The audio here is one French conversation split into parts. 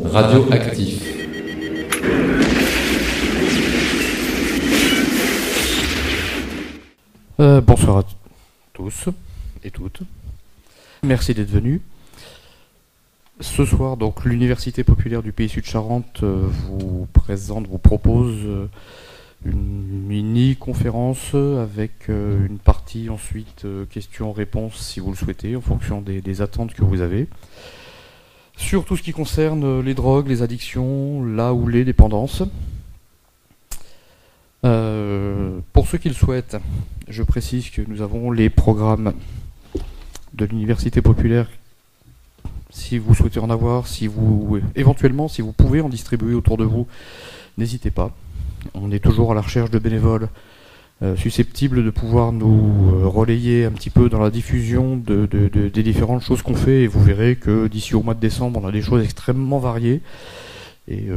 Radioactif. Bonsoir à tous et toutes. Merci d'être venus. Ce soir, donc, l'Université populaire du Pays Sud-Charente vous propose une mini-conférence avec une partie ensuite questions-réponses si vous le souhaitez, en fonction des attentes que vous avez, sur tout ce qui concerne les drogues, les addictions, là où les dépendances. Pour ceux qui le souhaitent, je précise que nous avons les programmes de l'Université populaire. Si vous souhaitez en avoir, éventuellement, si vous pouvez en distribuer autour de vous, n'hésitez pas. On est toujours à la recherche de bénévoles susceptibles de pouvoir nous relayer un petit peu dans la diffusion des différentes choses qu'on fait, et vous verrez que d'ici au mois de décembre, on a des choses extrêmement variées et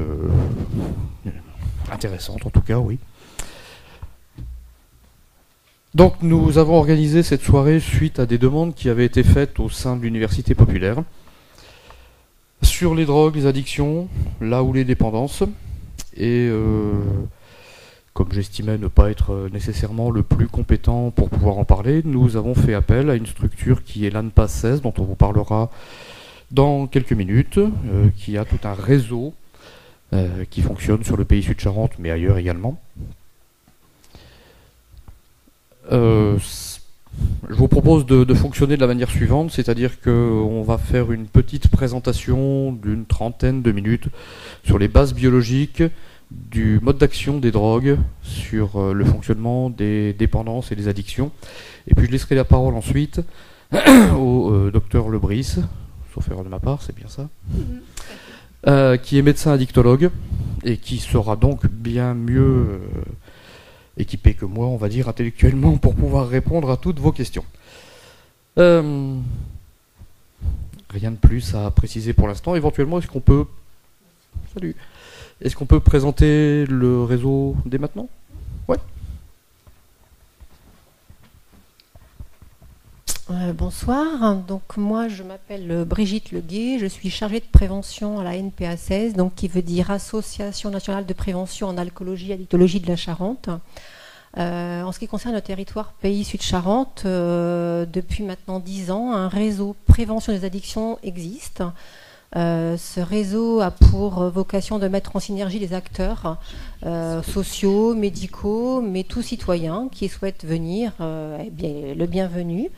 intéressantes en tout cas, oui. Donc nous avons organisé cette soirée suite à des demandes qui avaient été faites au sein de l'Université populaire sur les drogues, les addictions, là où les dépendances, et comme j'estimais ne pas être nécessairement le plus compétent pour pouvoir en parler, nous avons fait appel à une structure qui est l'ANPA 16, dont on vous parlera dans quelques minutes, qui a tout un réseau qui fonctionne sur le Pays Sud-Charente, mais ailleurs également. Je vous propose de fonctionner de la manière suivante, c'est-à-dire qu'on va faire une petite présentation d'une trentaine de minutes sur les bases biologiques du mode d'action des drogues, sur le fonctionnement des dépendances et des addictions. Et puis je laisserai la parole ensuite au docteur Lebris, sauf erreur de ma part, c'est bien ça, qui est médecin addictologue et qui sera donc bien mieux équipé que moi, on va dire, intellectuellement, pour pouvoir répondre à toutes vos questions. Rien de plus à préciser pour l'instant. Éventuellement, est-ce qu'on peut présenter le réseau dès maintenant? Ouais. Bonsoir, donc moi je m'appelle Brigitte Leguet, je suis chargée de prévention à la NPA 16, donc qui veut dire Association nationale de prévention en alcoolologie et addictologie de la Charente. En ce qui concerne le territoire Pays Sud-Charente, depuis maintenant 10 ans, un réseau prévention des addictions existe. Ce réseau a pour vocation de mettre en synergie les acteurs sociaux, médicaux, mais tout citoyen qui souhaite venir, le bienvenu.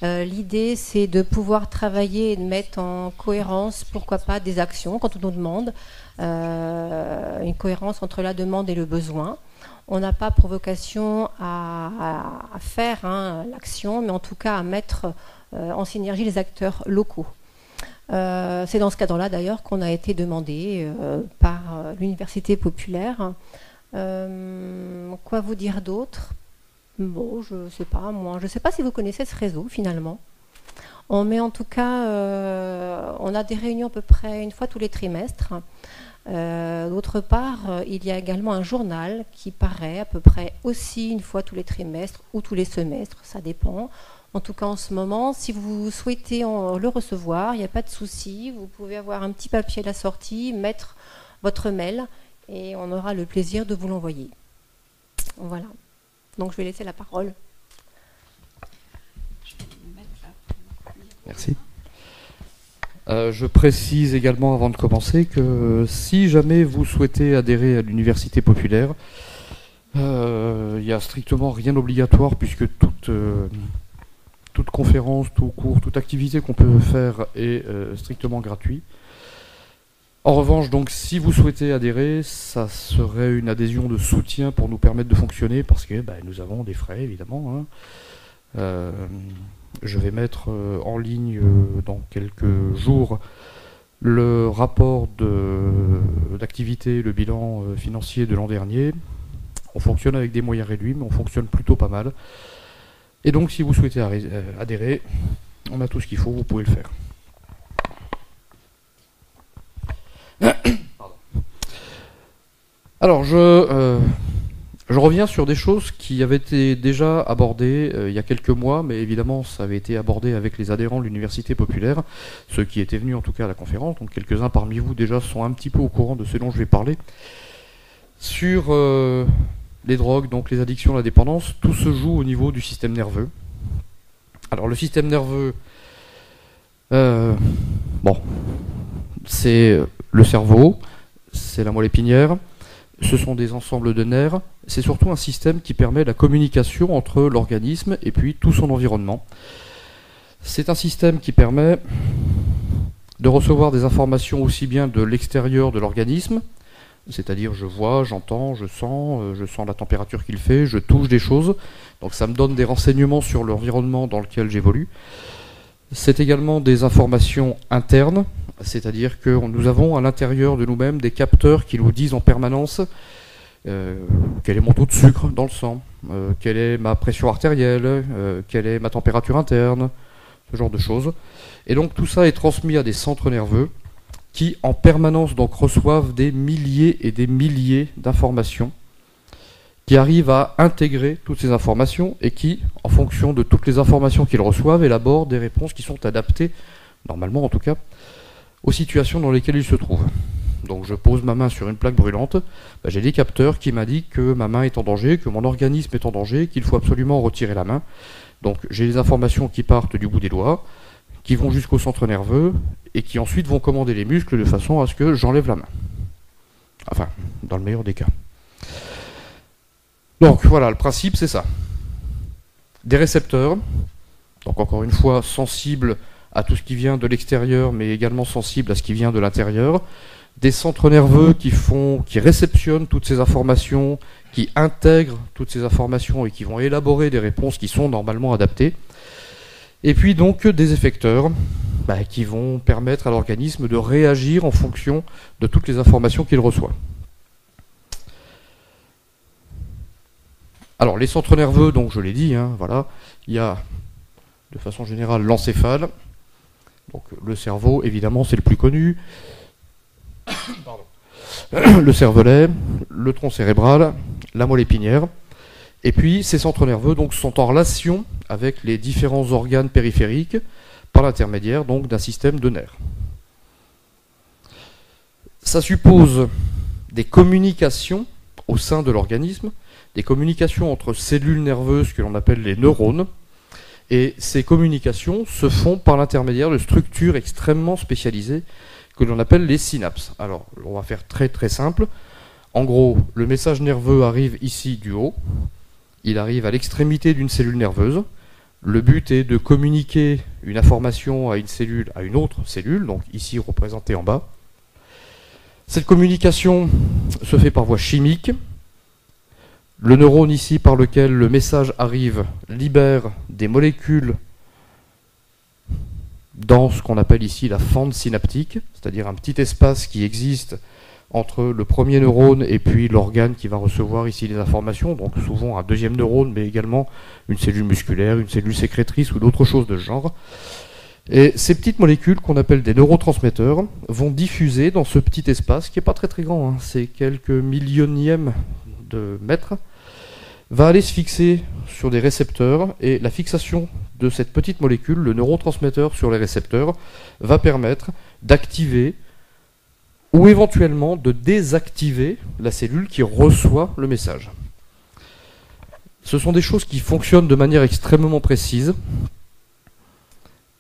L'idée, c'est de pouvoir travailler et de mettre en cohérence, pourquoi pas, des actions quand on nous demande, une cohérence entre la demande et le besoin. On n'a pas pour vocation à faire l'action, mais en tout cas à mettre en synergie les acteurs locaux. C'est dans ce cadre-là d'ailleurs qu'on a été demandé par l'Université populaire. Quoi vous dire d'autre? Bon, je sais pas, moi. Je ne sais pas si vous connaissez ce réseau finalement. On met en tout cas, on a des réunions à peu près une fois tous les trimestres. D'autre part, il y a également un journal qui paraît à peu près aussi une fois tous les trimestres ou tous les semestres, ça dépend. En tout cas en ce moment, si vous souhaitez le recevoir, il n'y a pas de souci, vous pouvez avoir un petit papier à la sortie, mettre votre mail et on aura le plaisir de vous l'envoyer. Voilà. Donc je vais laisser la parole. Merci. Je précise également avant de commencer que si jamais vous souhaitez adhérer à l'Université populaire, il n'y a strictement rien d'obligatoire puisque toute conférence, tout cours, toute activité qu'on peut faire est strictement gratuit. En revanche, donc, si vous souhaitez adhérer, ça serait une adhésion de soutien pour nous permettre de fonctionner parce que nous avons des frais évidemment. Je vais mettre en ligne dans quelques jours le rapport d'activité, le bilan financier de l'an dernier. On fonctionne avec des moyens réduits, mais on fonctionne plutôt pas mal. Et donc, si vous souhaitez adhérer, on a tout ce qu'il faut, vous pouvez le faire. Alors, Je reviens sur des choses qui avaient été déjà abordées il y a quelques mois, mais évidemment ça avait été abordé avec les adhérents de l'Université populaire, ceux qui étaient venus en tout cas à la conférence, donc quelques-uns parmi vous déjà sont un petit peu au courant de ce dont je vais parler. Sur les drogues, donc les addictions, la dépendance, tout se joue au niveau du système nerveux. Alors le système nerveux, c'est le cerveau, c'est la moelle épinière, ce sont des ensembles de nerfs, c'est surtout un système qui permet la communication entre l'organisme et puis tout son environnement. C'est un système qui permet de recevoir des informations aussi bien de l'extérieur de l'organisme, c'est-à-dire je vois, j'entends, je sens la température qu'il fait, je touche des choses, donc ça me donne des renseignements sur l'environnement dans lequel j'évolue. C'est également des informations internes, c'est-à-dire que nous avons à l'intérieur de nous-mêmes des capteurs qui nous disent en permanence quel est mon taux de sucre dans le sang, quelle est ma pression artérielle, quelle est ma température interne, ce genre de choses. Et donc tout ça est transmis à des centres nerveux qui en permanence donc reçoivent des milliers et des milliers d'informations, qui arrivent à intégrer toutes ces informations et qui, en fonction de toutes les informations qu'ils reçoivent, élaborent des réponses qui sont adaptées, normalement en tout cas, aux situations dans lesquelles ils se trouvent. Donc je pose ma main sur une plaque brûlante, j'ai des capteurs qui m'indiquent que ma main est en danger, que mon organisme est en danger, qu'il faut absolument retirer la main. Donc j'ai des informations qui partent du bout des doigts, qui vont jusqu'au centre nerveux, et qui ensuite vont commander les muscles de façon à ce que j'enlève la main. Enfin, dans le meilleur des cas. Donc voilà, le principe c'est ça. Des récepteurs, donc encore une fois sensibles à tout ce qui vient de l'extérieur, mais également sensibles à ce qui vient de l'intérieur. Des centres nerveux qui réceptionnent toutes ces informations, qui intègrent toutes ces informations et qui vont élaborer des réponses qui sont normalement adaptées. Et puis donc des effecteurs qui vont permettre à l'organisme de réagir en fonction de toutes les informations qu'il reçoit. Alors les centres nerveux, donc je l'ai dit, voilà, il y a de façon générale l'encéphale, donc le cerveau évidemment c'est le plus connu, le cervelet, le tronc cérébral, la moelle épinière, et puis ces centres nerveux donc sont en relation avec les différents organes périphériques par l'intermédiaire donc d'un système de nerfs. Ça suppose des communications au sein de l'organisme, des communications entre cellules nerveuses que l'on appelle les neurones, et ces communications se font par l'intermédiaire de structures extrêmement spécialisées que l'on appelle les synapses. Alors, on va faire très très simple. En gros, le message nerveux arrive ici du haut, il arrive à l'extrémité d'une cellule nerveuse. Le but est de communiquer une information à une cellule, à une autre cellule, donc ici représentée en bas. Cette communication se fait par voie chimique. Le neurone ici par lequel le message arrive libère des molécules dans ce qu'on appelle ici la fente synaptique, c'est-à-dire un petit espace qui existe entre le premier neurone et puis l'organe qui va recevoir ici les informations, donc souvent un deuxième neurone, mais également une cellule musculaire, une cellule sécrétrice ou d'autres choses de ce genre. Et ces petites molécules qu'on appelle des neurotransmetteurs vont diffuser dans ce petit espace, qui n'est pas très très grand, c'est quelques millionièmes de mètres, va aller se fixer sur des récepteurs, et la fixation de cette petite molécule, le neurotransmetteur sur les récepteurs, va permettre d'activer ou éventuellement de désactiver la cellule qui reçoit le message. Ce sont des choses qui fonctionnent de manière extrêmement précise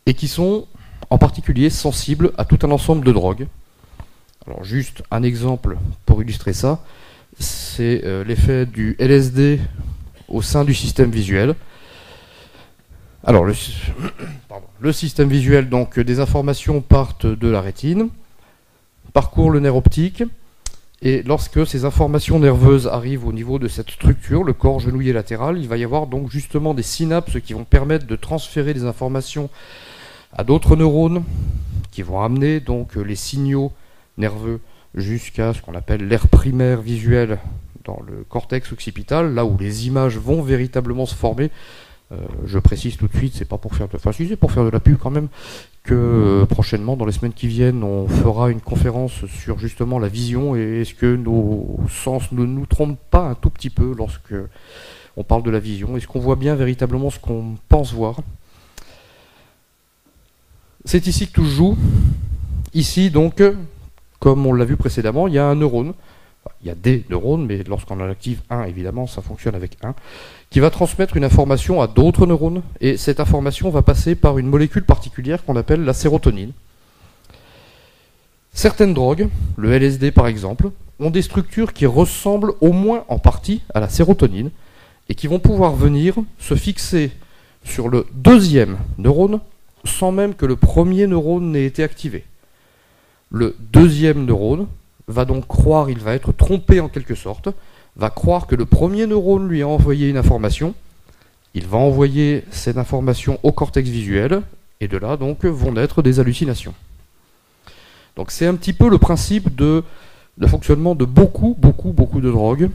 et qui sont en particulier sensibles à tout un ensemble de drogues. Alors juste un exemple pour illustrer ça, c'est l'effet du LSD au sein du système visuel. Alors le système visuel, donc des informations partent de la rétine, parcourent le nerf optique, et lorsque ces informations nerveuses arrivent au niveau de cette structure, le corps genouillé latéral, il va y avoir donc justement des synapses qui vont permettre de transférer des informations à d'autres neurones, qui vont amener donc les signaux nerveux jusqu'à ce qu'on appelle l'aire primaire visuelle dans le cortex occipital, là où les images vont véritablement se former. Je précise tout de suite, c'est pas pour faire de... Enfin si, c'est pour faire de la pub quand même, que prochainement, dans les semaines qui viennent, on fera une conférence sur justement la vision et est-ce que nos sens ne nous trompent pas un tout petit peu lorsque on parle de la vision. Est-ce qu'on voit bien véritablement ce qu'on pense voir? C'est ici que tout se joue. Ici, donc, comme on l'a vu précédemment, il y a un neurone. Enfin, il y a des neurones, mais lorsqu'on en active un, évidemment, ça fonctionne avec un, qui va transmettre une information à d'autres neurones. Et cette information va passer par une molécule particulière qu'on appelle la sérotonine. Certaines drogues, le LSD par exemple, ont des structures qui ressemblent au moins en partie à la sérotonine et qui vont pouvoir venir se fixer sur le deuxième neurone sans même que le premier neurone n'ait été activé. Le deuxième neurone va donc croire, il va être trompé en quelque sorte, va croire que le premier neurone lui a envoyé une information, il va envoyer cette information au cortex visuel, et de là donc vont naître des hallucinations. Donc c'est un petit peu le principe de fonctionnement de beaucoup de drogues.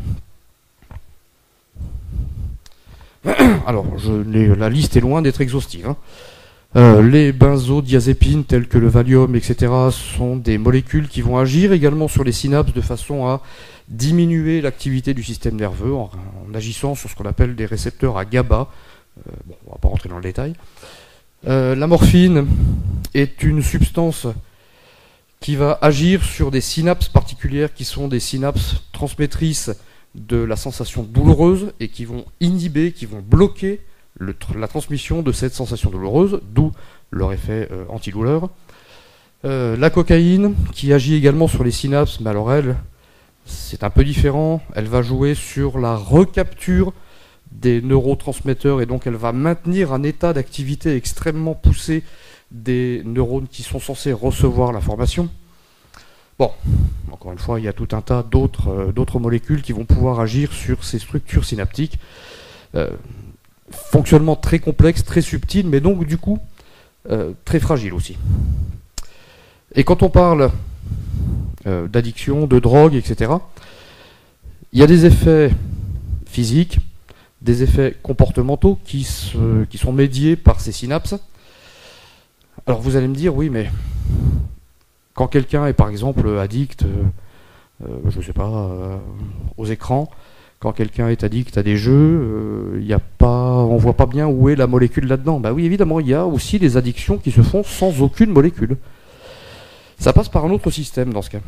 Alors, la liste est loin d'être exhaustive, hein. Les benzodiazépines telles que le Valium, etc. sont des molécules qui vont agir également sur les synapses de façon à diminuer l'activité du système nerveux en agissant sur ce qu'on appelle des récepteurs à GABA. Bon, on ne va pas rentrer dans le détail. La morphine est une substance qui va agir sur des synapses particulières qui sont des synapses transmettrices de la sensation douloureuse et qui vont inhiber, qui vont bloquer la transmission de cette sensation douloureuse, d'où leur effet antidouleur. La cocaïne, qui agit également sur les synapses, mais alors elle, c'est un peu différent. Elle va jouer sur la recapture des neurotransmetteurs et donc elle va maintenir un état d'activité extrêmement poussé des neurones qui sont censés recevoir l'information. Bon, encore une fois, il y a tout un tas d'autres molécules qui vont pouvoir agir sur ces structures synaptiques. Fonctionnement très complexe, très subtil, mais donc du coup très fragile aussi. Et quand on parle d'addiction, de drogue, etc., il y a des effets physiques, des effets comportementaux qui sont médiés par ces synapses. Alors vous allez me dire, oui, mais quand quelqu'un est par exemple addict, je ne sais pas, aux écrans, quand quelqu'un est addict à des jeux, on ne voit pas bien où est la molécule là-dedans. Bah oui, évidemment, il y a aussi des addictions qui se font sans aucune molécule. Ça passe par un autre système dans ce cas.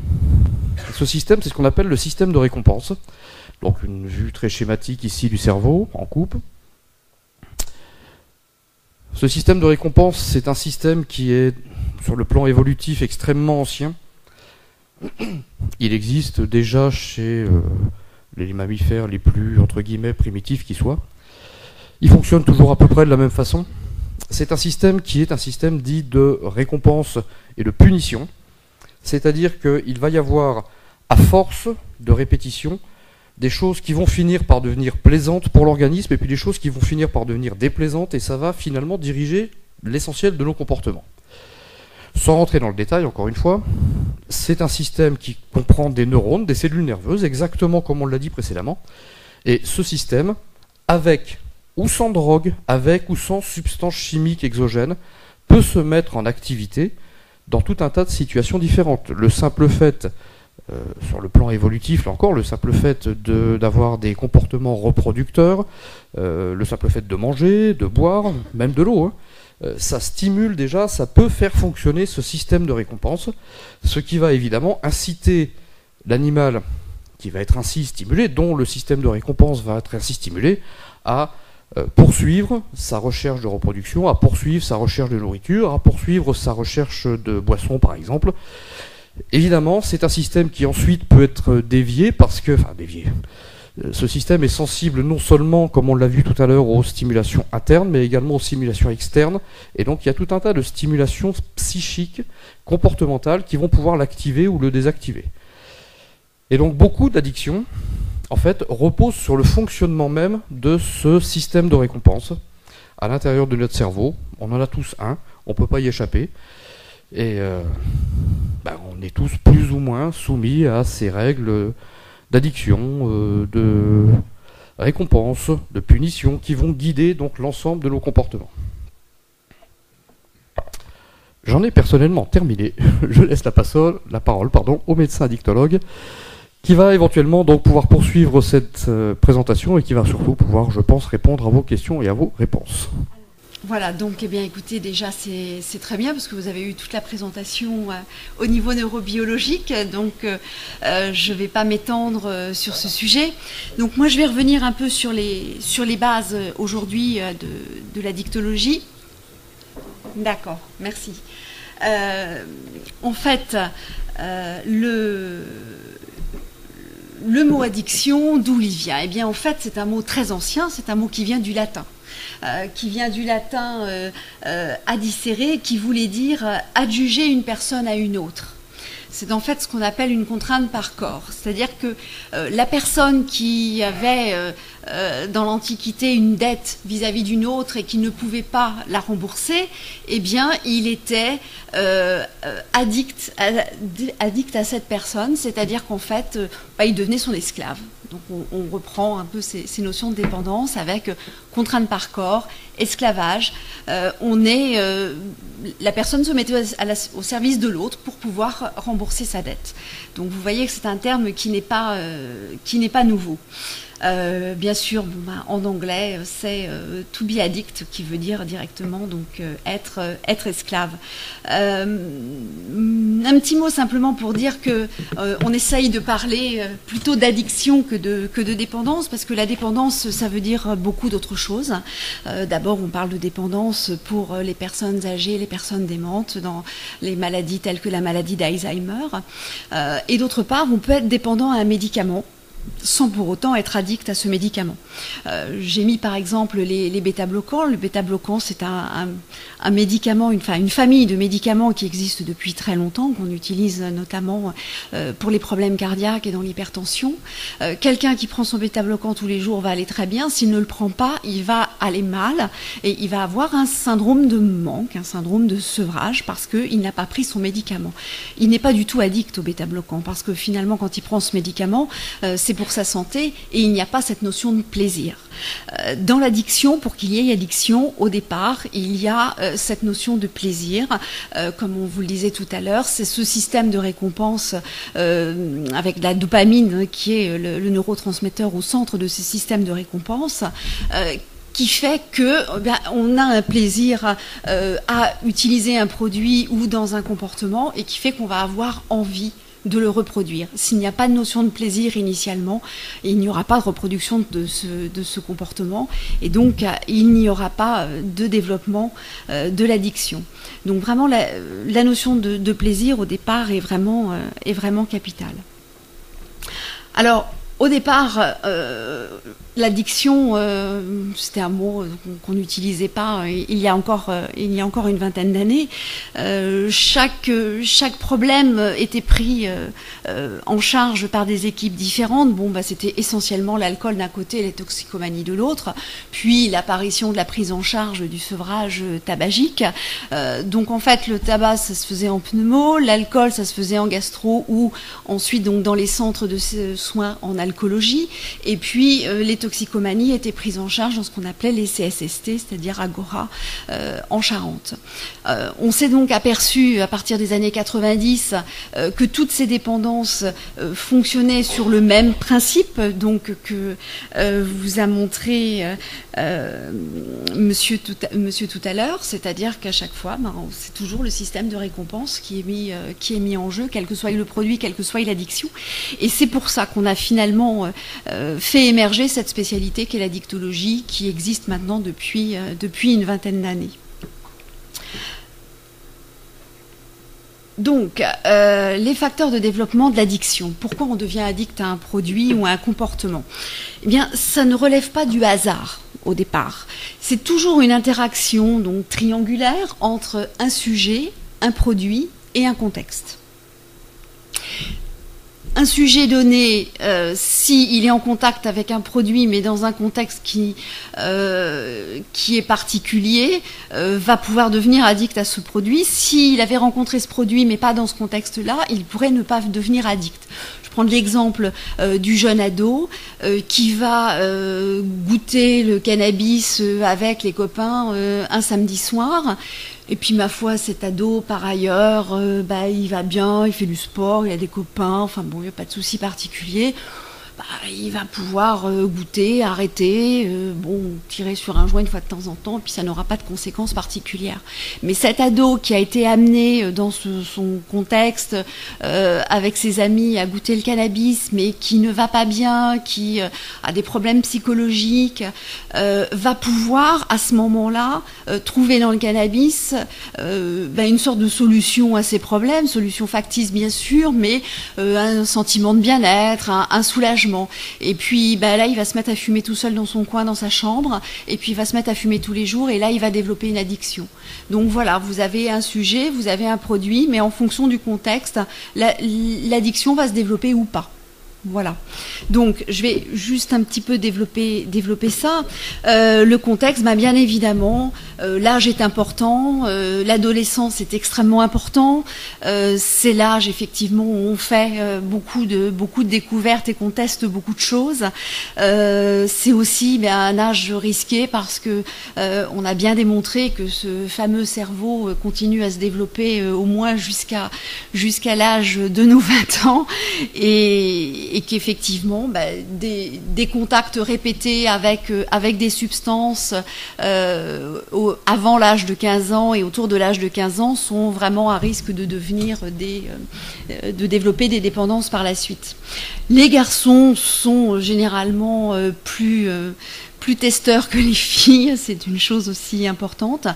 Ce système, c'est ce qu'on appelle le système de récompense. Donc une vue très schématique ici du cerveau, en coupe. Ce système de récompense, c'est un système qui est, sur le plan évolutif, extrêmement ancien. Il existe déjà chez les mammifères les plus, entre guillemets, primitifs qui soient. Il fonctionne toujours à peu près de la même façon. C'est un système qui est un système dit de récompense et de punition. C'est-à-dire qu'il va y avoir, à force de répétition, des choses qui vont finir par devenir plaisantes pour l'organisme et puis des choses qui vont finir par devenir déplaisantes et ça va finalement diriger l'essentiel de nos comportements. Sans rentrer dans le détail, encore une fois, c'est un système qui comprend des neurones, des cellules nerveuses, exactement comme on l'a dit précédemment. Et ce système, avec ou sans drogue, avec ou sans substance chimique exogène, peut se mettre en activité dans tout un tas de situations différentes. Le simple fait, sur le plan évolutif, là encore, le simple fait d'avoir des comportements reproducteurs, le simple fait de manger, de boire, même de l'eau, ça stimule déjà, ça peut faire fonctionner ce système de récompense, ce qui va évidemment inciter l'animal qui va être ainsi stimulé, dont le système de récompense va être ainsi stimulé, à poursuivre sa recherche de reproduction, à poursuivre sa recherche de nourriture, à poursuivre sa recherche de boissons par exemple. Évidemment, c'est un système qui ensuite peut être dévié parce que, enfin dévié, ce système est sensible non seulement, comme on l'a vu tout à l'heure, aux stimulations internes, mais également aux stimulations externes. Et donc il y a tout un tas de stimulations psychiques, comportementales, qui vont pouvoir l'activer ou le désactiver. Et donc beaucoup d'addictions, en fait, reposent sur le fonctionnement même de ce système de récompense. À l'intérieur de notre cerveau, on en a tous un, on ne peut pas y échapper. Et on est tous plus ou moins soumis à ces règles d'addiction, de récompense, de punition, qui vont guider donc l'ensemble de nos comportements. J'en ai personnellement terminé. Je laisse la parole au médecin addictologue qui va éventuellement donc pouvoir poursuivre cette présentation et qui va surtout pouvoir, je pense, répondre à vos questions et à vos réponses. Voilà, donc eh bien, écoutez, déjà c'est très bien parce que vous avez eu toute la présentation au niveau neurobiologique, donc je ne vais pas m'étendre sur ce sujet. Donc moi je vais revenir un peu sur les bases aujourd'hui de la dictologie. D'accord, merci. En fait, le mot addiction, d'où il vient? Eh bien, en fait, c'est un mot très ancien, c'est un mot qui vient du latin. Addicere, qui voulait dire adjuger une personne à une autre. C'est en fait ce qu'on appelle une contrainte par corps. C'est-à-dire que la personne qui avait dans l'Antiquité une dette vis-à-vis d'une autre et qui ne pouvait pas la rembourser, eh bien, il était addict à cette personne, c'est-à-dire qu'en fait, il devenait son esclave. Donc on reprend un peu ces notions de dépendance avec contrainte par corps, esclavage. La personne se mettait au service de l'autre pour pouvoir rembourser sa dette. Donc vous voyez que c'est un terme qui n'est pas nouveau. Bien sûr, en anglais, c'est to be addict, qui veut dire directement donc être esclave. Un petit mot simplement pour dire que on essaye de parler plutôt d'addiction que de dépendance, parce que la dépendance, ça veut dire beaucoup d'autres choses. D'abord, on parle de dépendance pour les personnes âgées, les personnes démentes, dans les maladies telles que la maladie d'Alzheimer. Et d'autre part, on peut être dépendant à un médicament sans pour autant être addict à ce médicament. J'ai mis par exemple les bêta-bloquants. Le bêta-bloquant, c'est un médicament, une famille de médicaments qui existe depuis très longtemps, qu'on utilise notamment pour les problèmes cardiaques et dans l'hypertension. Quelqu'un qui prend son bêta-bloquant tous les jours va aller très bien. S'il ne le prend pas, il va aller mal et il va avoir un syndrome de manque, un syndrome de sevrage, parce qu'il n'a pas pris son médicament. Il n'est pas du tout addict au bêta-bloquant, parce que finalement, quand il prend ce médicament, c'est pour sa santé et il n'y a pas cette notion de plaisir. Dans l'addiction, pour qu'il y ait addiction, au départ, il y a cette notion de plaisir. Comme on vous le disait tout à l'heure, c'est ce système de récompense avec la dopamine qui est le neurotransmetteur au centre de ces systèmes de récompense qui fait que on a un plaisir à utiliser un produit ou dans un comportement et qui fait qu'on va avoir envie de le reproduire. S'il n'y a pas de notion de plaisir initialement, il n'y aura pas de reproduction de ce comportement et donc il n'y aura pas de développement de l'addiction. Donc vraiment la notion de plaisir au départ est vraiment capitale. Alors au départ, l'addiction, c'était un mot qu'on n'utilisait pas il y a encore une vingtaine d'années. Chaque problème était pris en charge par des équipes différentes. C'était essentiellement l'alcool d'un côté et les toxicomanies de l'autre, puis l'apparition de la prise en charge du sevrage tabagique. Donc en fait, le tabac, ça se faisait en pneumo, l'alcool, ça se faisait en gastro ou ensuite donc dans les centres de soins en alcoolologie, et puis les toxicomanies étaient prises en charge dans ce qu'on appelait les CSST, c'est-à-dire Agora, en Charente. On s'est donc aperçu à partir des années 90 que toutes ces dépendances fonctionnaient sur le même principe, donc que vous a montré monsieur tout à l'heure, c'est-à-dire qu'à chaque fois, c'est toujours le système de récompense qui est mis en jeu, quel que soit le produit, quelle que soit l'addiction. Et c'est pour ça qu'on a finalement fait émerger cette spécialité qu'est la dictologie, qui existe maintenant depuis une vingtaine d'années. Donc, les facteurs de développement de l'addiction. Pourquoi on devient addict à un produit ou à un comportement? Eh bien, ça ne relève pas du hasard au départ. C'est toujours une interaction donc triangulaire entre un sujet, un produit et un contexte. Un sujet donné, s'il est en contact avec un produit, mais dans un contexte qui est particulier, va pouvoir devenir addict à ce produit. S'il avait rencontré ce produit, mais pas dans ce contexte-là, il pourrait ne pas devenir addict. Je prendre l'exemple du jeune ado qui va goûter le cannabis avec les copains un samedi soir. Et puis, ma foi, cet ado, par ailleurs, il va bien, il fait du sport, il a des copains, enfin bon, il n'y a pas de souci particulier. Il va pouvoir goûter, arrêter, tirer sur un joint une fois de temps en temps, et puis ça n'aura pas de conséquences particulières. Mais cet ado qui a été amené dans son contexte avec ses amis à goûter le cannabis, mais qui ne va pas bien, qui a des problèmes psychologiques, va pouvoir à ce moment-là trouver dans le cannabis une sorte de solution à ses problèmes, solution factice bien sûr, mais un sentiment de bien-être, un soulagement. Et puis là, il va se mettre à fumer tout seul dans son coin, dans sa chambre, et puis il va se mettre à fumer tous les jours, et là, il va développer une addiction. Donc voilà, vous avez un sujet, vous avez un produit, mais en fonction du contexte, l'addiction va se développer ou pas. Voilà. Donc, je vais juste un petit peu développer ça. Le contexte, bien évidemment, l'âge est important, l'adolescence est extrêmement important. C'est l'âge, effectivement, où on fait beaucoup de découvertes et qu'on teste beaucoup de choses. C'est aussi un âge risqué parce que on a bien démontré que ce fameux cerveau continue à se développer au moins jusqu'à l'âge de nos 20 ans et qu'effectivement des contacts répétés avec des substances avant l'âge de 15 ans et autour de l'âge de 15 ans sont vraiment à risque de devenir de développer des dépendances par la suite. Les garçons sont généralement plus testeurs que les filles, c'est une chose aussi importante.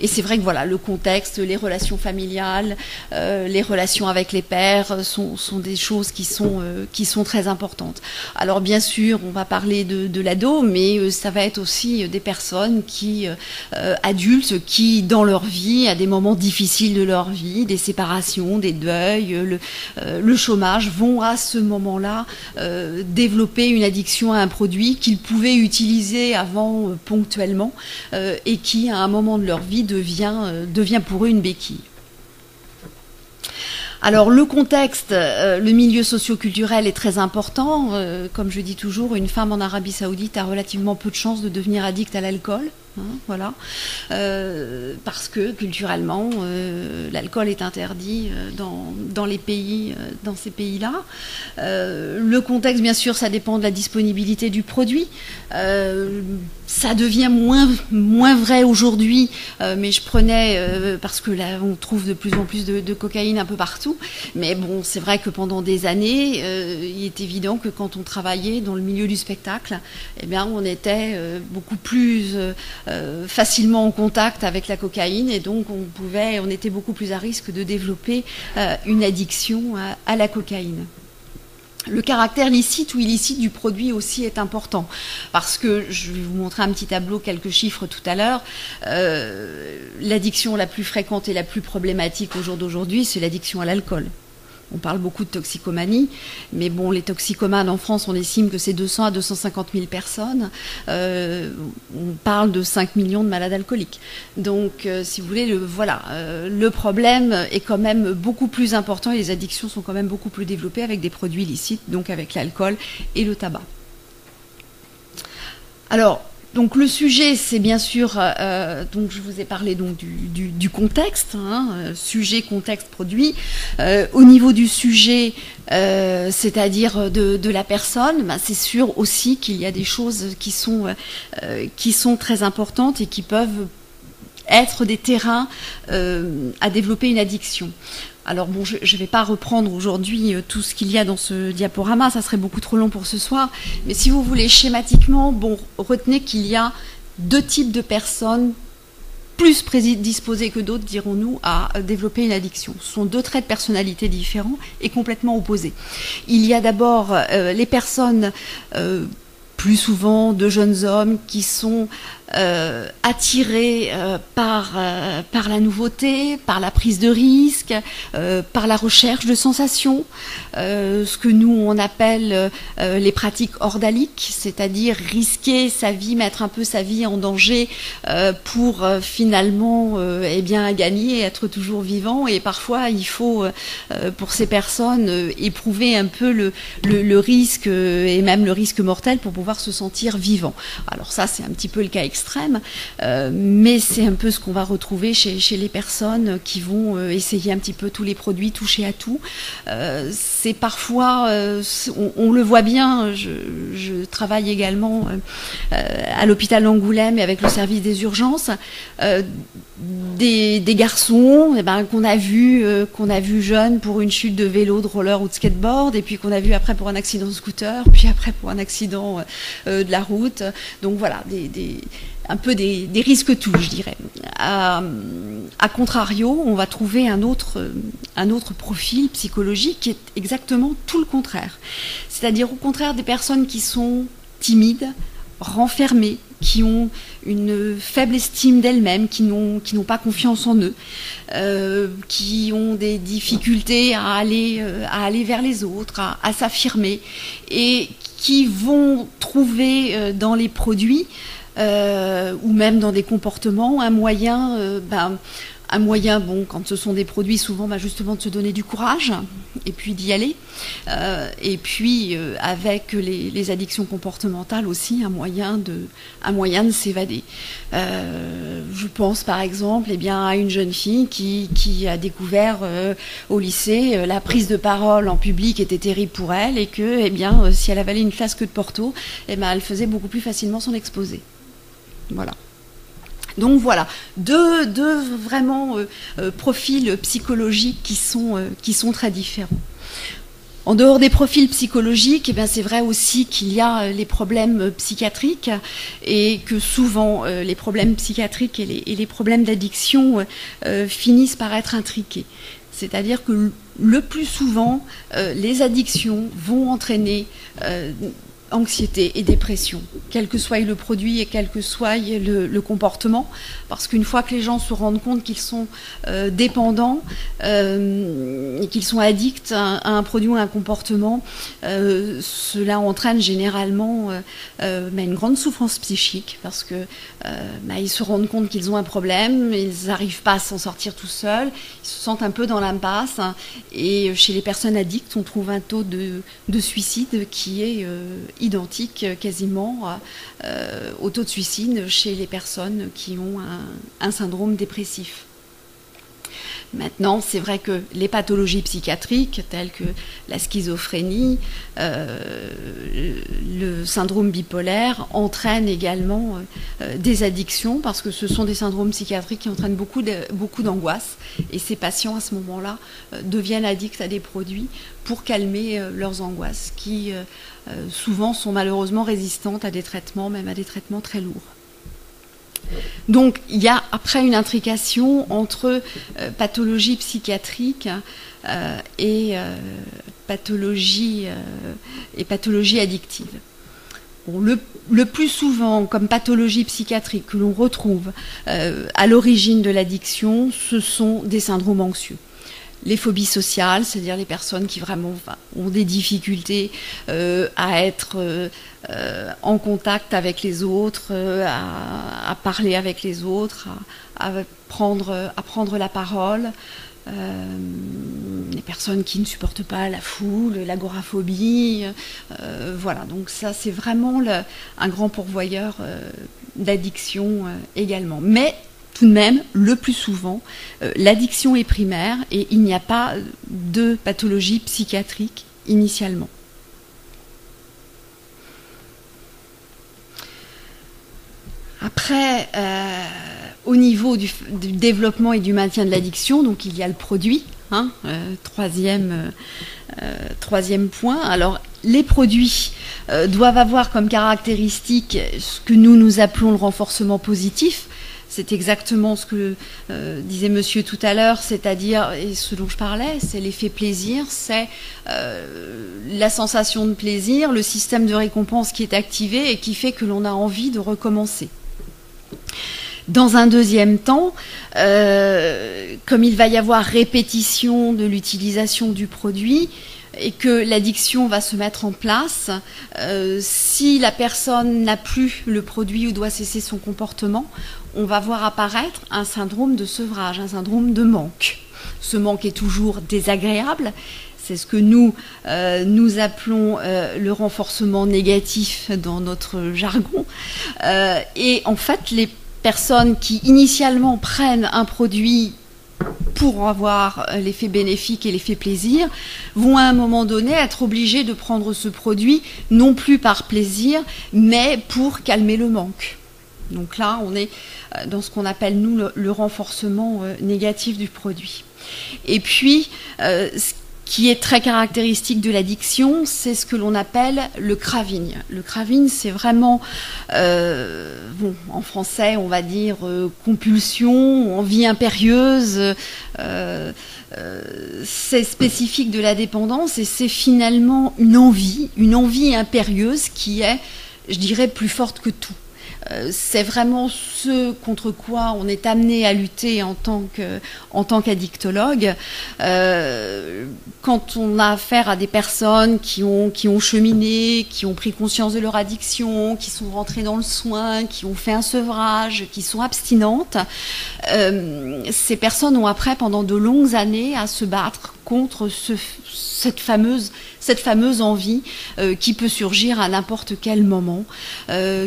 Et c'est vrai que voilà, le contexte, les relations familiales, les relations avec les pairs sont des choses qui sont très importantes. Alors bien sûr, on va parler de l'ado, mais ça va être aussi des personnes adultes qui, dans leur vie, à des moments difficiles de leur vie, des séparations, des deuils, le chômage, vont à ce moment-là développer une addiction à un produit qu'ils pouvaient utiliser avant ponctuellement et qui à un moment de leur vie devient pour eux une béquille. Alors le contexte, le milieu socio-culturel est très important. Comme je dis toujours, une femme en Arabie Saoudite a relativement peu de chances de devenir addict à l'alcool. Voilà, parce que culturellement, l'alcool est interdit dans les pays, dans ces pays-là. Le contexte, bien sûr, ça dépend de la disponibilité du produit. Ça devient moins vrai aujourd'hui, mais je prenais parce que là, on trouve de plus en plus de cocaïne un peu partout. Mais bon, c'est vrai que pendant des années, il est évident que quand on travaillait dans le milieu du spectacle, on était beaucoup plus facilement en contact avec la cocaïne et donc on était beaucoup plus à risque de développer une addiction à la cocaïne. Le caractère licite ou illicite du produit aussi est important parce que, je vais vous montrer un petit tableau, quelques chiffres tout à l'heure, l'addiction la plus fréquente et la plus problématique au jour d'aujourd'hui, c'est l'addiction à l'alcool. On parle beaucoup de toxicomanie, mais bon, les toxicomanes en France, on estime que c'est 200 à 250 000 personnes. On parle de 5 millions de malades alcooliques. Donc, si vous voulez, le problème est quand même beaucoup plus important et les addictions sont quand même beaucoup plus développées avec des produits illicites, donc avec l'alcool et le tabac. Alors, donc le sujet, c'est bien sûr, donc je vous ai parlé donc du contexte, sujet, contexte, produit. Au niveau du sujet, c'est-à-dire de la personne, c'est sûr aussi qu'il y a des choses qui sont très importantes et qui peuvent être des terrains à développer une addiction. Alors bon, je ne vais pas reprendre aujourd'hui tout ce qu'il y a dans ce diaporama, ça serait beaucoup trop long pour ce soir, mais si vous voulez schématiquement, retenez qu'il y a deux types de personnes plus prédisposées que d'autres, dirons-nous, à développer une addiction. Ce sont deux traits de personnalité différents et complètement opposés. Il y a d'abord les personnes plus souvent de jeunes hommes qui sont attirés par la nouveauté, par la prise de risque, par la recherche de sensations, ce que nous on appelle les pratiques ordaliques, c'est-à-dire risquer sa vie, mettre un peu sa vie en danger pour finalement eh bien gagner, être toujours vivant. Et parfois il faut pour ces personnes éprouver un peu le risque et même le risque mortel pour pouvoir se sentir vivant. Alors ça c'est un petit peu le cas extrême, mais c'est un peu ce qu'on va retrouver chez les personnes qui vont essayer un petit peu tous les produits, toucher à tout. C'est parfois, on le voit bien, je travaille également à l'hôpital d'Angoulême et avec le service des urgences, des garçons qu'on a vu jeunes pour une chute de vélo, de roller ou de skateboard, et puis qu'on a vu après pour un accident de scooter, puis après pour un accident de la route. Donc voilà, un peu des risques tout, je dirais. À contrario, on va trouver un autre profil psychologique qui est exactement tout le contraire. C'est-à-dire au contraire des personnes qui sont timides, renfermées, qui ont une faible estime d'elles-mêmes, qui n'ont pas confiance en eux, qui ont des difficultés à aller vers les autres, à s'affirmer, et qui vont trouver dans les produits ou même dans des comportements un moyen, bon, quand ce sont des produits, souvent justement de se donner du courage et puis d'y aller. Et puis avec les addictions comportementales aussi, un moyen de s'évader. Je pense par exemple à une jeune fille qui a découvert au lycée la prise de parole en public était terrible pour elle, et que si elle avalait une flasque de Porto, elle faisait beaucoup plus facilement son exposé. Voilà. Donc voilà, deux vraiment profils psychologiques qui sont très différents. En dehors des profils psychologiques, c'est vrai aussi qu'il y a les problèmes psychiatriques, et que souvent les problèmes psychiatriques et les problèmes d'addiction finissent par être intriqués. C'est-à-dire que le plus souvent, les addictions vont entraîner anxiété et dépression, quel que soit le produit et quel que soit le comportement, parce qu'une fois que les gens se rendent compte qu'ils sont dépendants et qu'ils sont addicts à un produit ou à un comportement, cela entraîne généralement une grande souffrance psychique, parce que ils se rendent compte qu'ils ont un problème, ils n'arrivent pas à s'en sortir tout seuls, ils se sentent un peu dans l'impasse, et chez les personnes addictes, on trouve un taux de suicide qui est identique quasiment au taux de suicide chez les personnes qui ont un syndrome dépressif. Maintenant, c'est vrai que les pathologies psychiatriques telles que la schizophrénie, le syndrome bipolaire entraînent également des addictions, parce que ce sont des syndromes psychiatriques qui entraînent beaucoup d'angoisse, et ces patients à ce moment-là deviennent addicts à des produits pour calmer leurs angoisses, qui souvent sont malheureusement résistantes à des traitements, même à des traitements très lourds. Donc il y a après une intrication entre pathologie psychiatrique et pathologie addictive. Bon, le plus souvent, comme pathologie psychiatrique que l'on retrouve à l'origine de l'addiction, ce sont des syndromes anxieux. Les phobies sociales, c'est-à-dire les personnes qui vraiment ont des difficultés à être en contact avec les autres, à parler avec les autres, à prendre la parole. Les personnes qui ne supportent pas la foule, l'agoraphobie. Voilà, donc ça c'est vraiment un grand pourvoyeur d'addiction également. Mais tout de même, le plus souvent, l'addiction est primaire et il n'y a pas de pathologie psychiatrique initialement. Après, au niveau du développement et du maintien de l'addiction, donc il y a le produit, troisième point. Alors, les produits doivent avoir comme caractéristique ce que nous appelons le renforcement positif. C'est exactement ce que disait monsieur tout à l'heure, c'est-à-dire, et ce dont je parlais, c'est l'effet plaisir, c'est la sensation de plaisir, le système de récompense qui est activé et qui fait que l'on a envie de recommencer. Dans un deuxième temps, comme il va y avoir répétition de l'utilisation du produit et que l'addiction va se mettre en place, si la personne n'a plus le produit ou doit cesser son comportement, on va voir apparaître un syndrome de sevrage, un syndrome de manque. Ce manque est toujours désagréable. C'est ce que nous appelons le renforcement négatif dans notre jargon. Et en fait, les personnes qui initialement prennent un produit pour avoir l'effet bénéfique et l'effet plaisir vont à un moment donné être obligées de prendre ce produit non plus par plaisir, mais pour calmer le manque. Donc là, on est dans ce qu'on appelle, nous, le renforcement négatif du produit. Et puis, ce qui est très caractéristique de l'addiction, c'est ce que l'on appelle le craving. Le craving, c'est vraiment, en français, on va dire compulsion, envie impérieuse. C'est spécifique de la dépendance et c'est finalement une envie impérieuse qui est, je dirais, plus forte que tout. C'est vraiment ce contre quoi on est amené à lutter en tant qu'addictologue. Quand on a affaire à des personnes qui ont cheminé, qui ont pris conscience de leur addiction, qui sont rentrées dans le soin, qui ont fait un sevrage, qui sont abstinentes, ces personnes ont après, pendant de longues années, à se battre contre cette fameuse envie qui peut surgir à n'importe quel moment,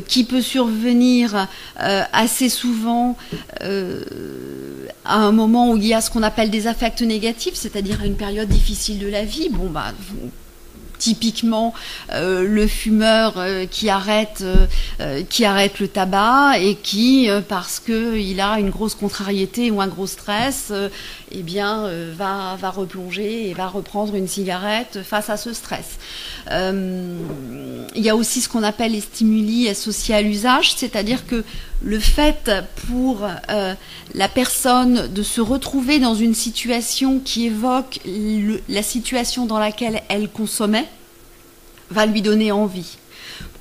qui peut survenir assez souvent à un moment où il y a ce qu'on appelle des affects négatifs, c'est-à-dire à une période difficile de la vie. Typiquement le fumeur qui arrête le tabac et qui, parce qu'il a une grosse contrariété ou un gros stress, va replonger et va reprendre une cigarette face à ce stress. Il y a aussi ce qu'on appelle les stimuli associés à l'usage, c'est-à-dire que le fait pour la personne de se retrouver dans une situation qui évoque la situation dans laquelle elle consommait va lui donner envie.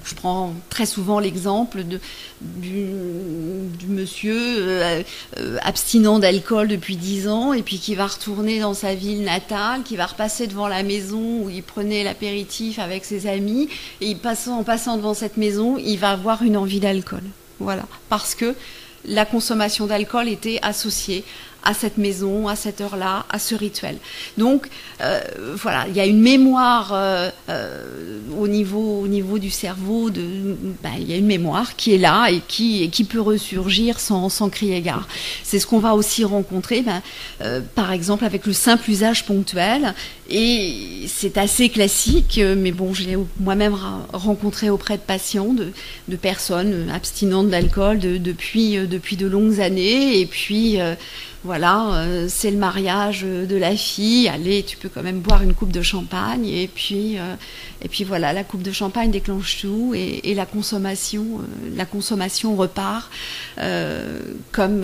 Je prends très souvent l'exemple du monsieur abstinent d'alcool depuis 10 ans et puis qui va retourner dans sa ville natale, qui va repasser devant la maison où il prenait l'apéritif avec ses amis et en passant devant cette maison, il va avoir une envie d'alcool. Voilà, parce que la consommation d'alcool était associée à cette maison, à cette heure-là, à ce rituel. Donc, il y a une mémoire au niveau du cerveau, il y a une mémoire qui est là et qui peut ressurgir sans crier gare. C'est ce qu'on va aussi rencontrer, par exemple, avec le simple usage ponctuel. Et c'est assez classique, mais je l'ai moi-même rencontré auprès de patients, de personnes abstinentes d'alcool depuis de longues années. Et puis, c'est le mariage de la fille. Allez, tu peux quand même boire une coupe de champagne. Et puis voilà, la coupe de champagne déclenche tout et la consommation repart comme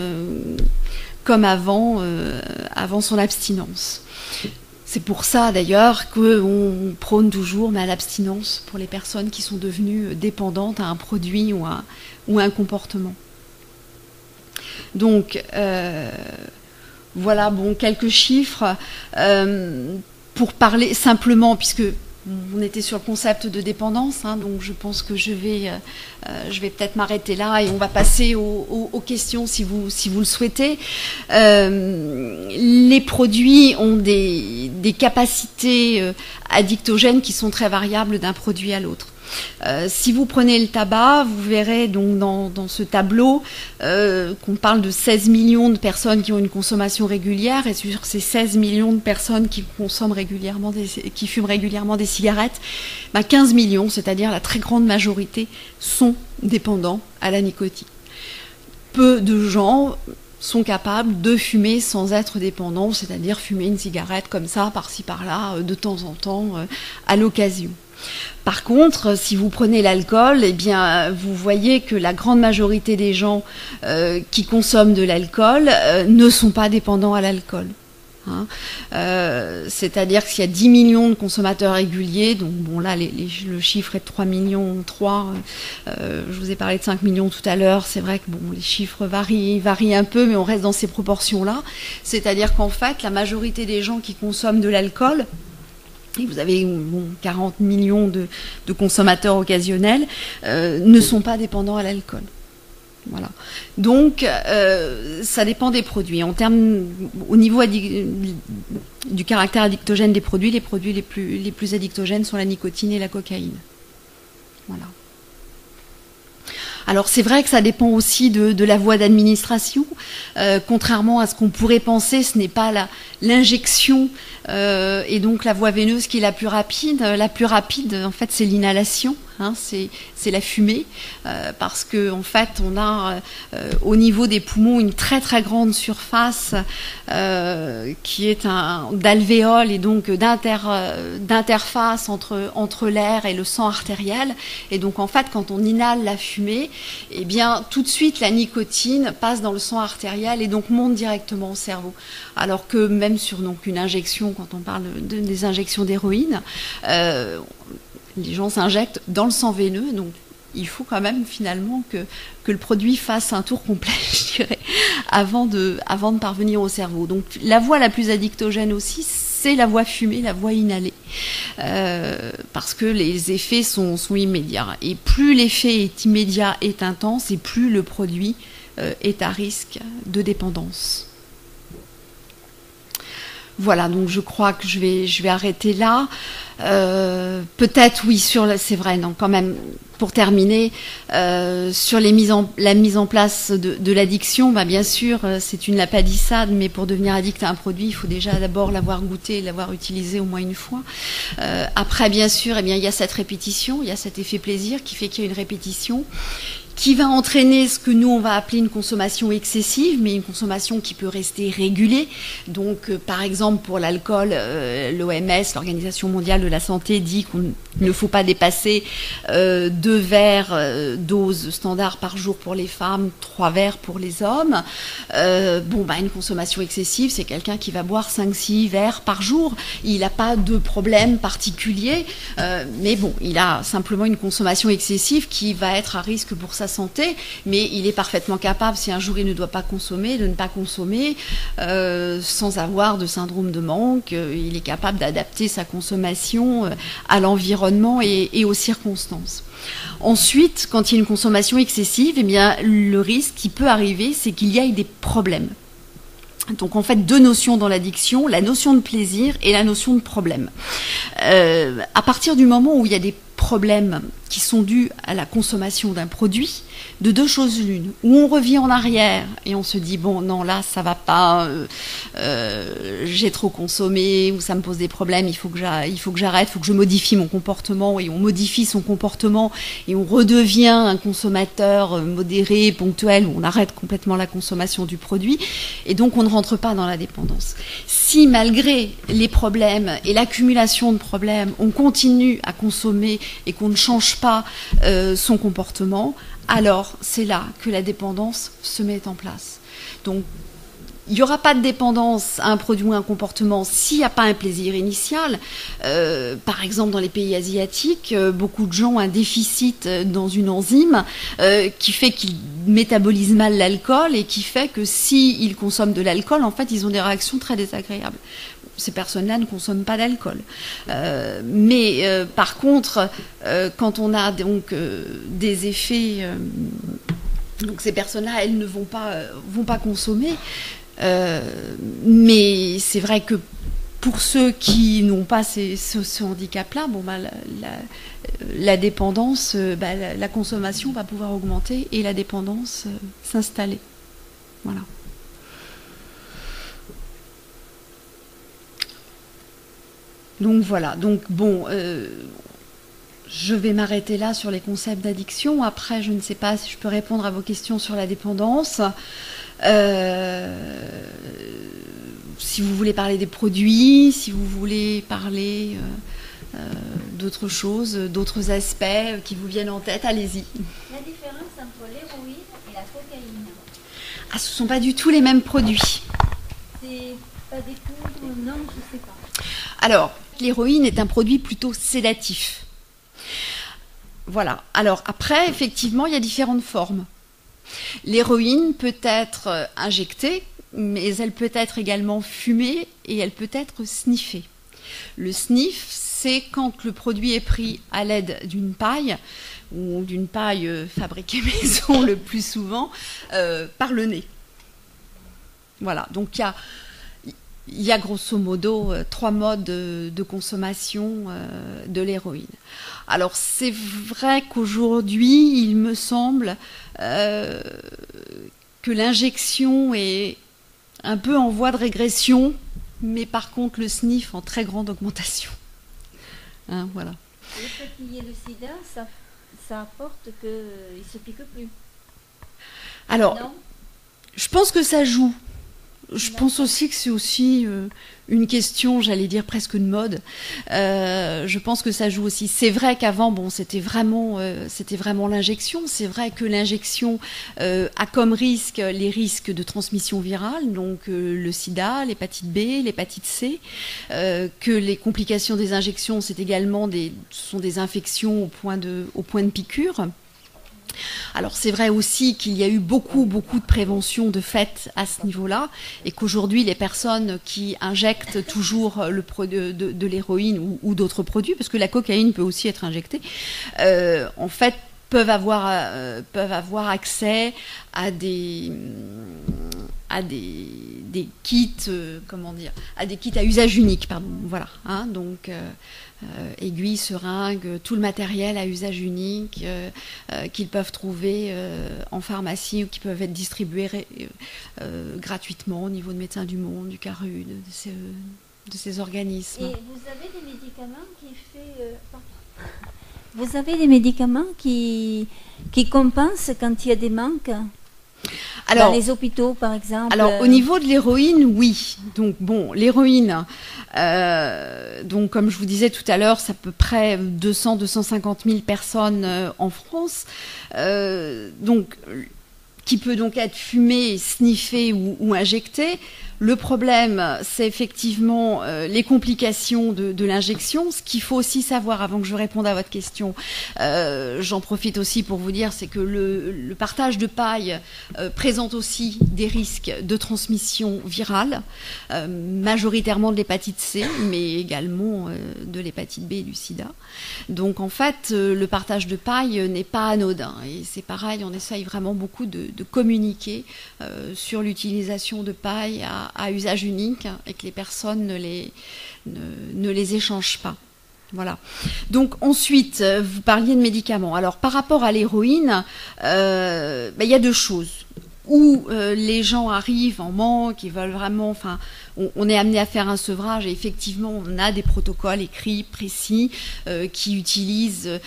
avant son abstinence. C'est pour ça d'ailleurs qu'on prône toujours l'abstinence pour les personnes qui sont devenues dépendantes à un produit ou à un comportement. Donc quelques chiffres pour parler simplement, puisque on était sur le concept de dépendance, donc je pense que je vais peut-être m'arrêter là et on va passer aux questions si vous le souhaitez. Les produits ont des capacités addictogènes qui sont très variables d'un produit à l'autre. Si vous prenez le tabac, vous verrez donc dans ce tableau qu'on parle de 16 millions de personnes qui ont une consommation régulière, et sur ces 16 millions de personnes qui fument régulièrement des cigarettes, 15 millions, c'est-à-dire la très grande majorité, sont dépendants à la nicotine. Peu de gens sont capables de fumer sans être dépendants, c'est-à-dire fumer une cigarette comme ça, par-ci par-là, de temps en temps, à l'occasion. Par contre, si vous prenez l'alcool, vous voyez que la grande majorité des gens qui consomment de l'alcool ne sont pas dépendants à l'alcool. Hein. C'est-à-dire qu'il y a 10 millions de consommateurs réguliers, donc bon là le chiffre est de 3 millions 3, je vous ai parlé de 5 millions tout à l'heure, c'est vrai que bon, les chiffres varient un peu, mais on reste dans ces proportions-là, c'est-à-dire qu'en fait la majorité des gens qui consomment de l'alcool, et vous avez 40 millions de consommateurs occasionnels, ne sont pas dépendants à l'alcool. Voilà. Donc, ça dépend des produits. Au niveau du caractère addictogène des produits, les produits les plus addictogènes sont la nicotine et la cocaïne. Voilà. Alors c'est vrai que ça dépend aussi de la voie d'administration. Contrairement à ce qu'on pourrait penser, ce n'est pas l'injection et donc la voie veineuse qui est la plus rapide. La plus rapide, en fait, c'est l'inhalation. Hein, c'est la fumée, parce que en fait, on a au niveau des poumons une très très grande surface qui est d'alvéole et donc d'interface entre l'air et le sang artériel. Et donc en fait, quand on inhale la fumée, eh bien tout de suite la nicotine passe dans le sang artériel et donc monte directement au cerveau. Alors que même sur donc une injection, quand on parle des injections d'héroïne, les gens s'injectent dans le sang veineux, donc il faut quand même finalement que le produit fasse un tour complet, je dirais, avant de parvenir au cerveau. Donc la voie la plus addictogène aussi, c'est la voie fumée, la voie inhalée, parce que les effets sont immédiats. Et plus l'effet est immédiat, est intense, et plus le produit est à risque de dépendance. Voilà, donc je crois que je vais arrêter là. Peut-être, oui, c'est vrai, non, quand même, pour terminer, sur la mise en place de l'addiction, bah, bien sûr, c'est une lapalissade, mais pour devenir addict à un produit, il faut déjà d'abord l'avoir goûté, l'avoir utilisé au moins une fois. Après, bien sûr, eh bien, il y a cette répétition, il y a cet effet plaisir qui fait qu'il y a une répétition, qui va entraîner ce que nous, on va appeler une consommation excessive, mais une consommation qui peut rester régulée. Donc, par exemple, pour l'alcool, l'OMS, l'Organisation mondiale de la santé, dit qu'il ne faut pas dépasser 2 verres dose standard par jour pour les femmes, 3 verres pour les hommes. Une consommation excessive, c'est quelqu'un qui va boire 5-6 verres par jour. Il n'a pas de problème particulier, mais bon, il a simplement une consommation excessive qui va être à risque pour sa santé, mais il est parfaitement capable, si un jour il ne doit pas consommer, de ne pas consommer sans avoir de syndrome de manque. Il est capable d'adapter sa consommation à l'environnement et aux circonstances. Ensuite, quand il y a une consommation excessive, eh bien, le risque qui peut arriver, c'est qu'il y ait des problèmes. Donc en fait, 2 notions dans l'addiction, la notion de plaisir et la notion de problème. À partir du moment où il y a des problèmes qui sont dus à la consommation d'un produit, de 2 choses l'une, où on revient en arrière et on se dit bon non là ça va pas, j'ai trop consommé ou ça me pose des problèmes, il faut que j'arrête, il faut que je modifie mon comportement, et on modifie son comportement et on redevient un consommateur modéré, ponctuel, où on arrête complètement la consommation du produit et donc on ne rentre pas dans la dépendance. Si malgré les problèmes et l'accumulation de problèmes, on continue à consommer et qu'on ne change pas son comportement, alors c'est là que la dépendance se met en place. Donc il n'y aura pas de dépendance à un produit ou à un comportement s'il n'y a pas un plaisir initial. Par exemple, dans les pays asiatiques, beaucoup de gens ont un déficit dans une enzyme qui fait qu'ils métabolisent mal l'alcool et qui fait que s'ils consomment de l'alcool, en fait, ils ont des réactions très désagréables. Ces personnes-là ne consomment pas d'alcool. Mais par contre, quand on a donc des effets, donc ces personnes-là, elles ne vont pas consommer. Mais c'est vrai que pour ceux qui n'ont pas ce handicap-là, la dépendance, la consommation va pouvoir augmenter et la dépendance s'installer. Voilà. Donc voilà, je vais m'arrêter là sur les concepts d'addiction. Après, je ne sais pas si je peux répondre à vos questions sur la dépendance. Si vous voulez parler des produits, si vous voulez parler d'autres choses, d'autres aspects qui vous viennent en tête, allez-y. La différence entre l'héroïne et la cocaïne. Ah, ce ne sont pas du tout les mêmes produits. C'est Pas des poudres, non, je ne sais pas. Alors, l'héroïne est un produit plutôt sédatif. Voilà. Alors après, effectivement, il y a différentes formes. L'héroïne peut être injectée, mais elle peut être également fumée et elle peut être sniffée. Le sniff, c'est quand le produit est pris à l'aide d'une paille, ou d'une paille fabriquée maison le plus souvent, par le nez. Voilà, donc il y a grosso modo 3 modes de consommation de l'héroïne. Alors c'est vrai qu'aujourd'hui, il me semble que l'injection est un peu en voie de régression, mais par contre le sniff en très grande augmentation. Hein, voilà. Le fait qu'il y ait le sida, ça apporte qu'il ne se pique plus. Alors, non, je pense que ça joue. Je pense aussi que c'est aussi une question, j'allais dire presque de mode. Je pense que ça joue aussi. C'est vrai qu'avant, bon, c'était vraiment l'injection. C'est vrai que l'injection a comme risque les risques de transmission virale, donc le sida, l'hépatite B, l'hépatite C, que les complications des injections, c'est également sont des infections au point de piqûre. Alors c'est vrai aussi qu'il y a eu beaucoup de prévention de fait à ce niveau-là et qu'aujourd'hui les personnes qui injectent toujours de l'héroïne ou d'autres produits, parce que la cocaïne peut aussi être injectée, en fait peuvent avoir accès à des kits, à des kits à usage unique, pardon. Voilà, hein, donc aiguilles, seringues, tout le matériel à usage unique qu'ils peuvent trouver en pharmacie ou qui peuvent être distribués gratuitement au niveau de Médecins du Monde, du CARU, de ces organismes. Et vous avez des médicaments Vous avez des médicaments qui compensent quand il y a des manques? Alors, dans les hôpitaux, par exemple. Alors, au niveau de l'héroïne, oui. Donc, bon, l'héroïne, donc, comme je vous disais tout à l'heure, c'est à peu près 200-250 000 personnes en France. Donc, qui peut donc être fumée, sniffée ou injectée. Le problème, c'est effectivement les complications de l'injection. Ce qu'il faut aussi savoir, avant que je réponde à votre question, j'en profite aussi pour vous dire, c'est que le partage de paille présente aussi des risques de transmission virale, majoritairement de l'hépatite C, mais également de l'hépatite B et du sida. Donc en fait, le partage de paille n'est pas anodin. Et c'est pareil, on essaye vraiment beaucoup de communiquer sur l'utilisation de paille à usage unique et que les personnes ne les échangent pas. Voilà. Donc ensuite, vous parliez de médicaments. Alors par rapport à l'héroïne, y a 2 choses. Où les gens arrivent en manque, ils veulent vraiment, enfin, on est amené à faire un sevrage et effectivement on a des protocoles écrits, précis, qui utilisent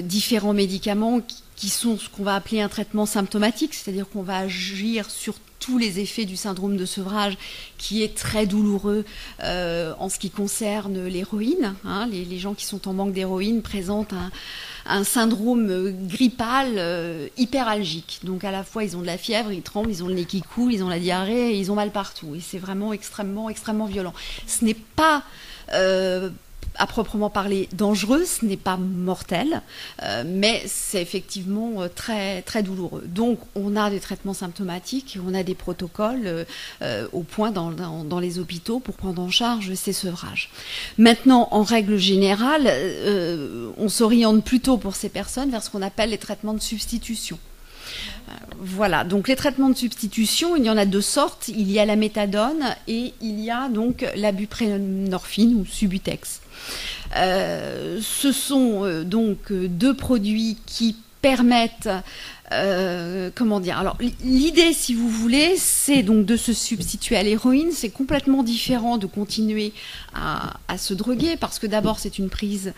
différents médicaments qui sont ce qu'on va appeler un traitement symptomatique, c'est-à-dire qu'on va agir sur tous les effets du syndrome de sevrage qui est très douloureux en ce qui concerne l'héroïne. Hein. Les gens qui sont en manque d'héroïne présentent un syndrome grippal hyperalgique. Donc à la fois ils ont de la fièvre, ils tremblent, ils ont le nez qui coule, ils ont la diarrhée et ils ont mal partout. Et c'est vraiment extrêmement violent. Ce n'est pas à proprement parler dangereux, ce n'est pas mortel, mais c'est effectivement très douloureux. Donc on a des traitements symptomatiques, on a des protocoles au point dans les hôpitaux pour prendre en charge ces sevrages. Maintenant, en règle générale, on s'oriente plutôt pour ces personnes vers ce qu'on appelle les traitements de substitution. Voilà, donc les traitements de substitution, il y en a 2 sortes. Il y a la méthadone et il y a donc la buprenorphine ou Subutex. Ce sont donc 2 produits qui permettent, alors l'idée, si vous voulez, c'est donc de se substituer à l'héroïne. C'est complètement différent de continuer à se droguer parce que d'abord c'est une prise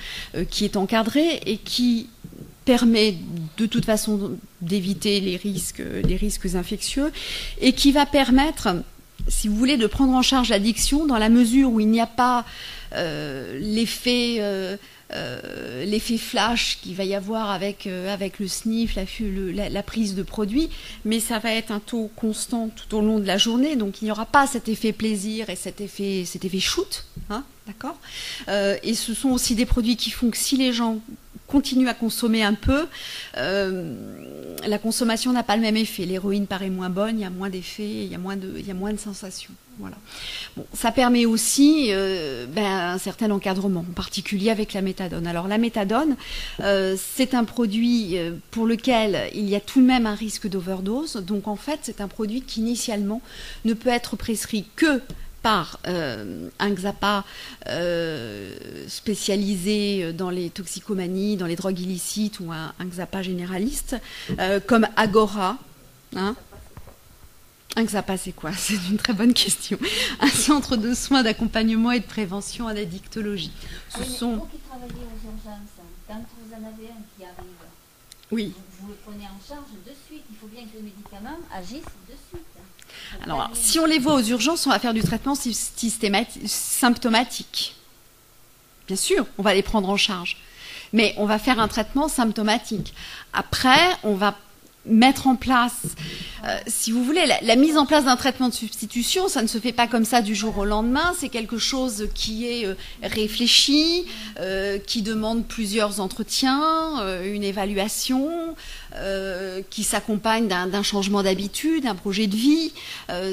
qui est encadrée et qui permet de toute façon d'éviter les risques infectieux et qui va permettre, si vous voulez, de prendre en charge l'addiction dans la mesure où il n'y a pas l'effet l'effet flash qu'il va y avoir avec le sniff, la prise de produit, mais ça va être un taux constant tout au long de la journée, donc il n'y aura pas cet effet plaisir et cet effet shoot, hein, d'accord. Et ce sont aussi des produits qui font que si les gens continuent à consommer un peu, la consommation n'a pas le même effet. L'héroïne paraît moins bonne, il y a moins d'effets, il y a moins de sensations. Voilà. Bon, ça permet aussi un certain encadrement, en particulier avec la méthadone. Alors la méthadone, c'est un produit pour lequel il y a tout de même un risque d'overdose. Donc en fait, c'est un produit qui initialement ne peut être prescrit que par un XAPA spécialisé dans les toxicomanies, dans les drogues illicites, ou un XAPA généraliste, comme Agora. Hein. Un XAPA, c'est quoi? C'est une très bonne question. Un centre de soins, d'accompagnement et de prévention en addictologie. Vous qui travaillez aux urgences, quand vous en avez un qui arrive, oui. Vous le prenez en charge de suite. Il faut bien que le médicament agisse de suite. Alors, si on les voit aux urgences, on va faire du traitement symptomatique. Bien sûr, on va les prendre en charge. Mais on va faire un traitement symptomatique. Après, on va mettre en place, si vous voulez, la mise en place d'un traitement de substitution, ça ne se fait pas comme ça du jour au lendemain, c'est quelque chose qui est réfléchi, qui demande plusieurs entretiens, une évaluation, qui s'accompagne d'un changement d'habitude, d'un projet de vie.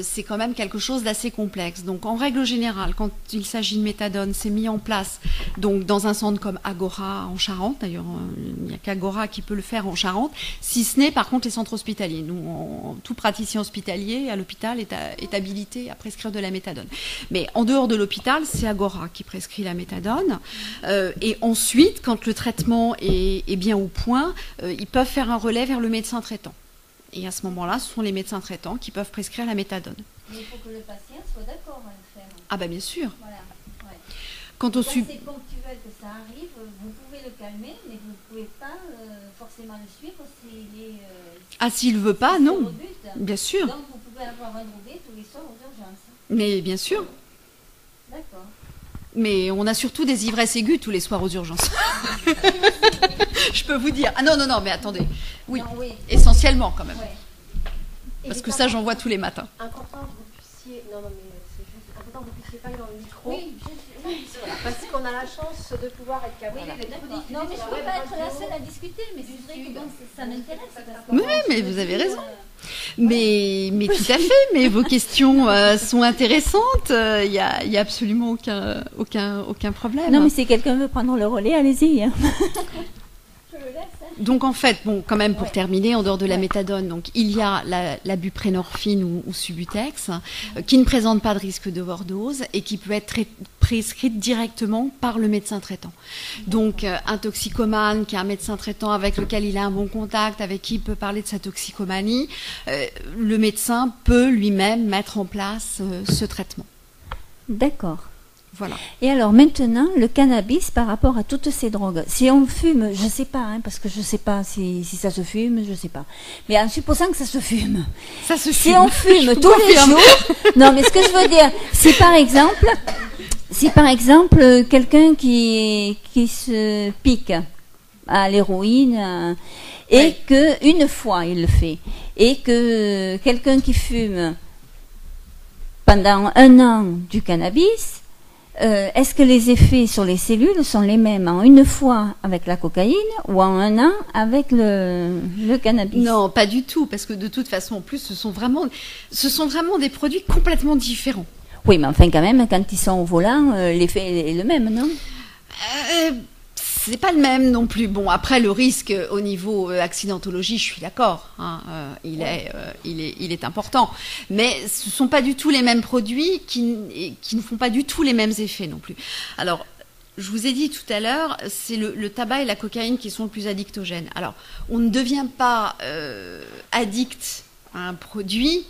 C'est quand même quelque chose d'assez complexe. Donc en règle générale, quand il s'agit de méthadone, c'est mis en place donc, dans un centre comme Agora en Charente. D'ailleurs, il n'y a qu'Agora qui peut le faire en Charente, si ce n'est par contre les centres hospitaliers. Nous, tout praticien hospitalier à l'hôpital est habilité à prescrire de la méthadone. Mais en dehors de l'hôpital, c'est Agora qui prescrit la méthadone. Et ensuite, quand le traitement est bien au point, ils peuvent faire un relais vers le médecin traitant. Et à ce moment-là, ce sont les médecins traitants qui peuvent prescrire la méthadone. Mais il faut que le patient soit d'accord à le faire. Ah ben bien sûr. Voilà. Ouais. Quant au c'est ponctuel que ça arrive, vous pouvez le calmer, mais vous ne pouvez pas forcément le suivre s'il est... s'il ne veut pas, non. Bien sûr. Donc vous pouvez avoir un drogué tous les soirs aux urgences. Mais bien sûr. D'accord. Mais on a surtout des ivresses aiguës tous les soirs aux urgences. Je peux vous dire. Ah non, mais attendez. Oui, non, oui. Essentiellement quand même. Ouais. Parce que ça, j'en vois tous les matins. Important que vous puissiez... Non, mais c'est juste important que vous puissiez parler dans le micro. Oui, voilà, parce qu'on a la chance de pouvoir être capable. Oui, non, mais je ne peux pas être la seule à discuter, mais c'est vrai que donc, ça m'intéresse. Oui, mais vous avez raison. Mais tout à fait, mais vos questions sont intéressantes, il n'y a absolument aucun problème. Non, mais si quelqu'un veut prendre le relais, allez-y. Hein. Je le laisse. Hein. Donc en fait, bon, quand même pour terminer, en dehors de la méthadone, donc il y a la buprenorphine ou Subutex, qui ne présente pas de risque d'overdose et qui peut être prescrite directement par le médecin traitant. Donc un toxicomane qui a un médecin traitant avec lequel il a un bon contact, avec qui il peut parler de sa toxicomanie, le médecin peut lui-même mettre en place ce traitement. D'accord. Voilà. Et alors maintenant, le cannabis par rapport à toutes ces drogues. Si on fume, je ne sais pas, hein, parce que je ne sais pas si ça se fume, je ne sais pas. Mais en supposant que ça se fume. Ça se fume. Si on fume tous les jours. Non, mais ce que je veux dire, si par exemple quelqu'un qui se pique à l'héroïne et que une fois il le fait, et que quelqu'un qui fume pendant 1 an du cannabis, est-ce que les effets sur les cellules sont les mêmes en une fois avec la cocaïne ou en 1 an avec le cannabis? Non, pas du tout, parce que de toute façon, en plus, ce sont vraiment des produits complètement différents. Oui, mais enfin, quand même, quand ils sont au volant, l'effet est le même, non? C'est pas le même non plus. Bon, après, le risque au niveau accidentologie, je suis d'accord, hein, il est important. Mais ce ne sont pas du tout les mêmes produits qui ne font pas du tout les mêmes effets non plus. Alors, je vous ai dit tout à l'heure, c'est le tabac et la cocaïne qui sont le plus addictogènes. Alors, on ne devient pas addict à un produit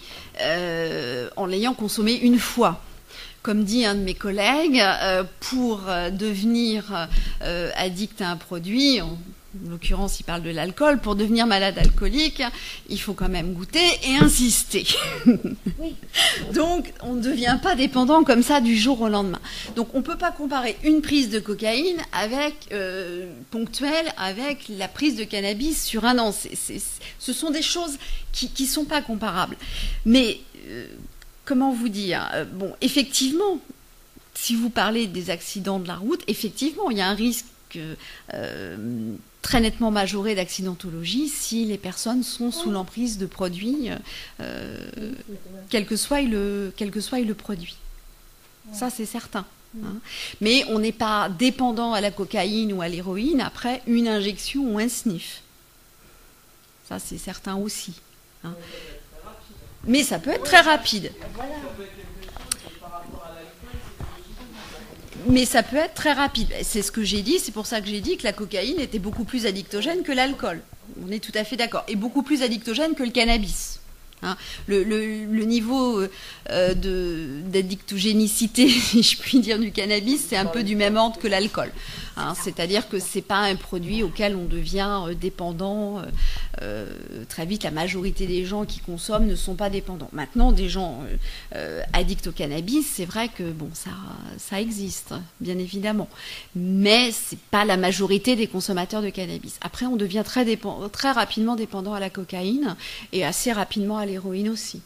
en l'ayant consommé une fois. Comme dit un de mes collègues, pour devenir addict à un produit, en l'occurrence, il parle de l'alcool. Pour devenir malade alcoolique, il faut quand même goûter et insister. Oui. Donc, on ne devient pas dépendant comme ça du jour au lendemain. Donc, on ne peut pas comparer une prise de cocaïne ponctuelle avec la prise de cannabis sur un an. Ce sont des choses qui ne sont pas comparables. Mais, comment vous dire, bon, effectivement, si vous parlez des accidents de la route, effectivement, il y a un risque très nettement majoré d'accidentologie si les personnes sont sous l'emprise de produits, quel que soit le produit. Ça, c'est certain. Hein. Mais on n'est pas dépendant à la cocaïne ou à l'héroïne après une injection ou un sniff. Ça, c'est certain aussi. Hein. Mais ça peut être très rapide. Mais ça peut être très rapide. C'est ce que j'ai dit, c'est pour ça que j'ai dit que la cocaïne était beaucoup plus addictogène que l'alcool. On est tout à fait d'accord. Et beaucoup plus addictogène que le cannabis. Hein. Le niveau d'addictogénicité, si je puis dire, du cannabis, c'est un peu du même ordre que l'alcool. Hein. C'est-à-dire que ce n'est pas un produit auquel on devient dépendant très vite. La majorité des gens qui consomment ne sont pas dépendants. Maintenant, des gens addicts au cannabis, c'est vrai que bon, ça existe, bien évidemment. Mais ce n'est pas la majorité des consommateurs de cannabis. Après, on devient très rapidement dépendant à la cocaïne et assez rapidement à l'héroïne aussi.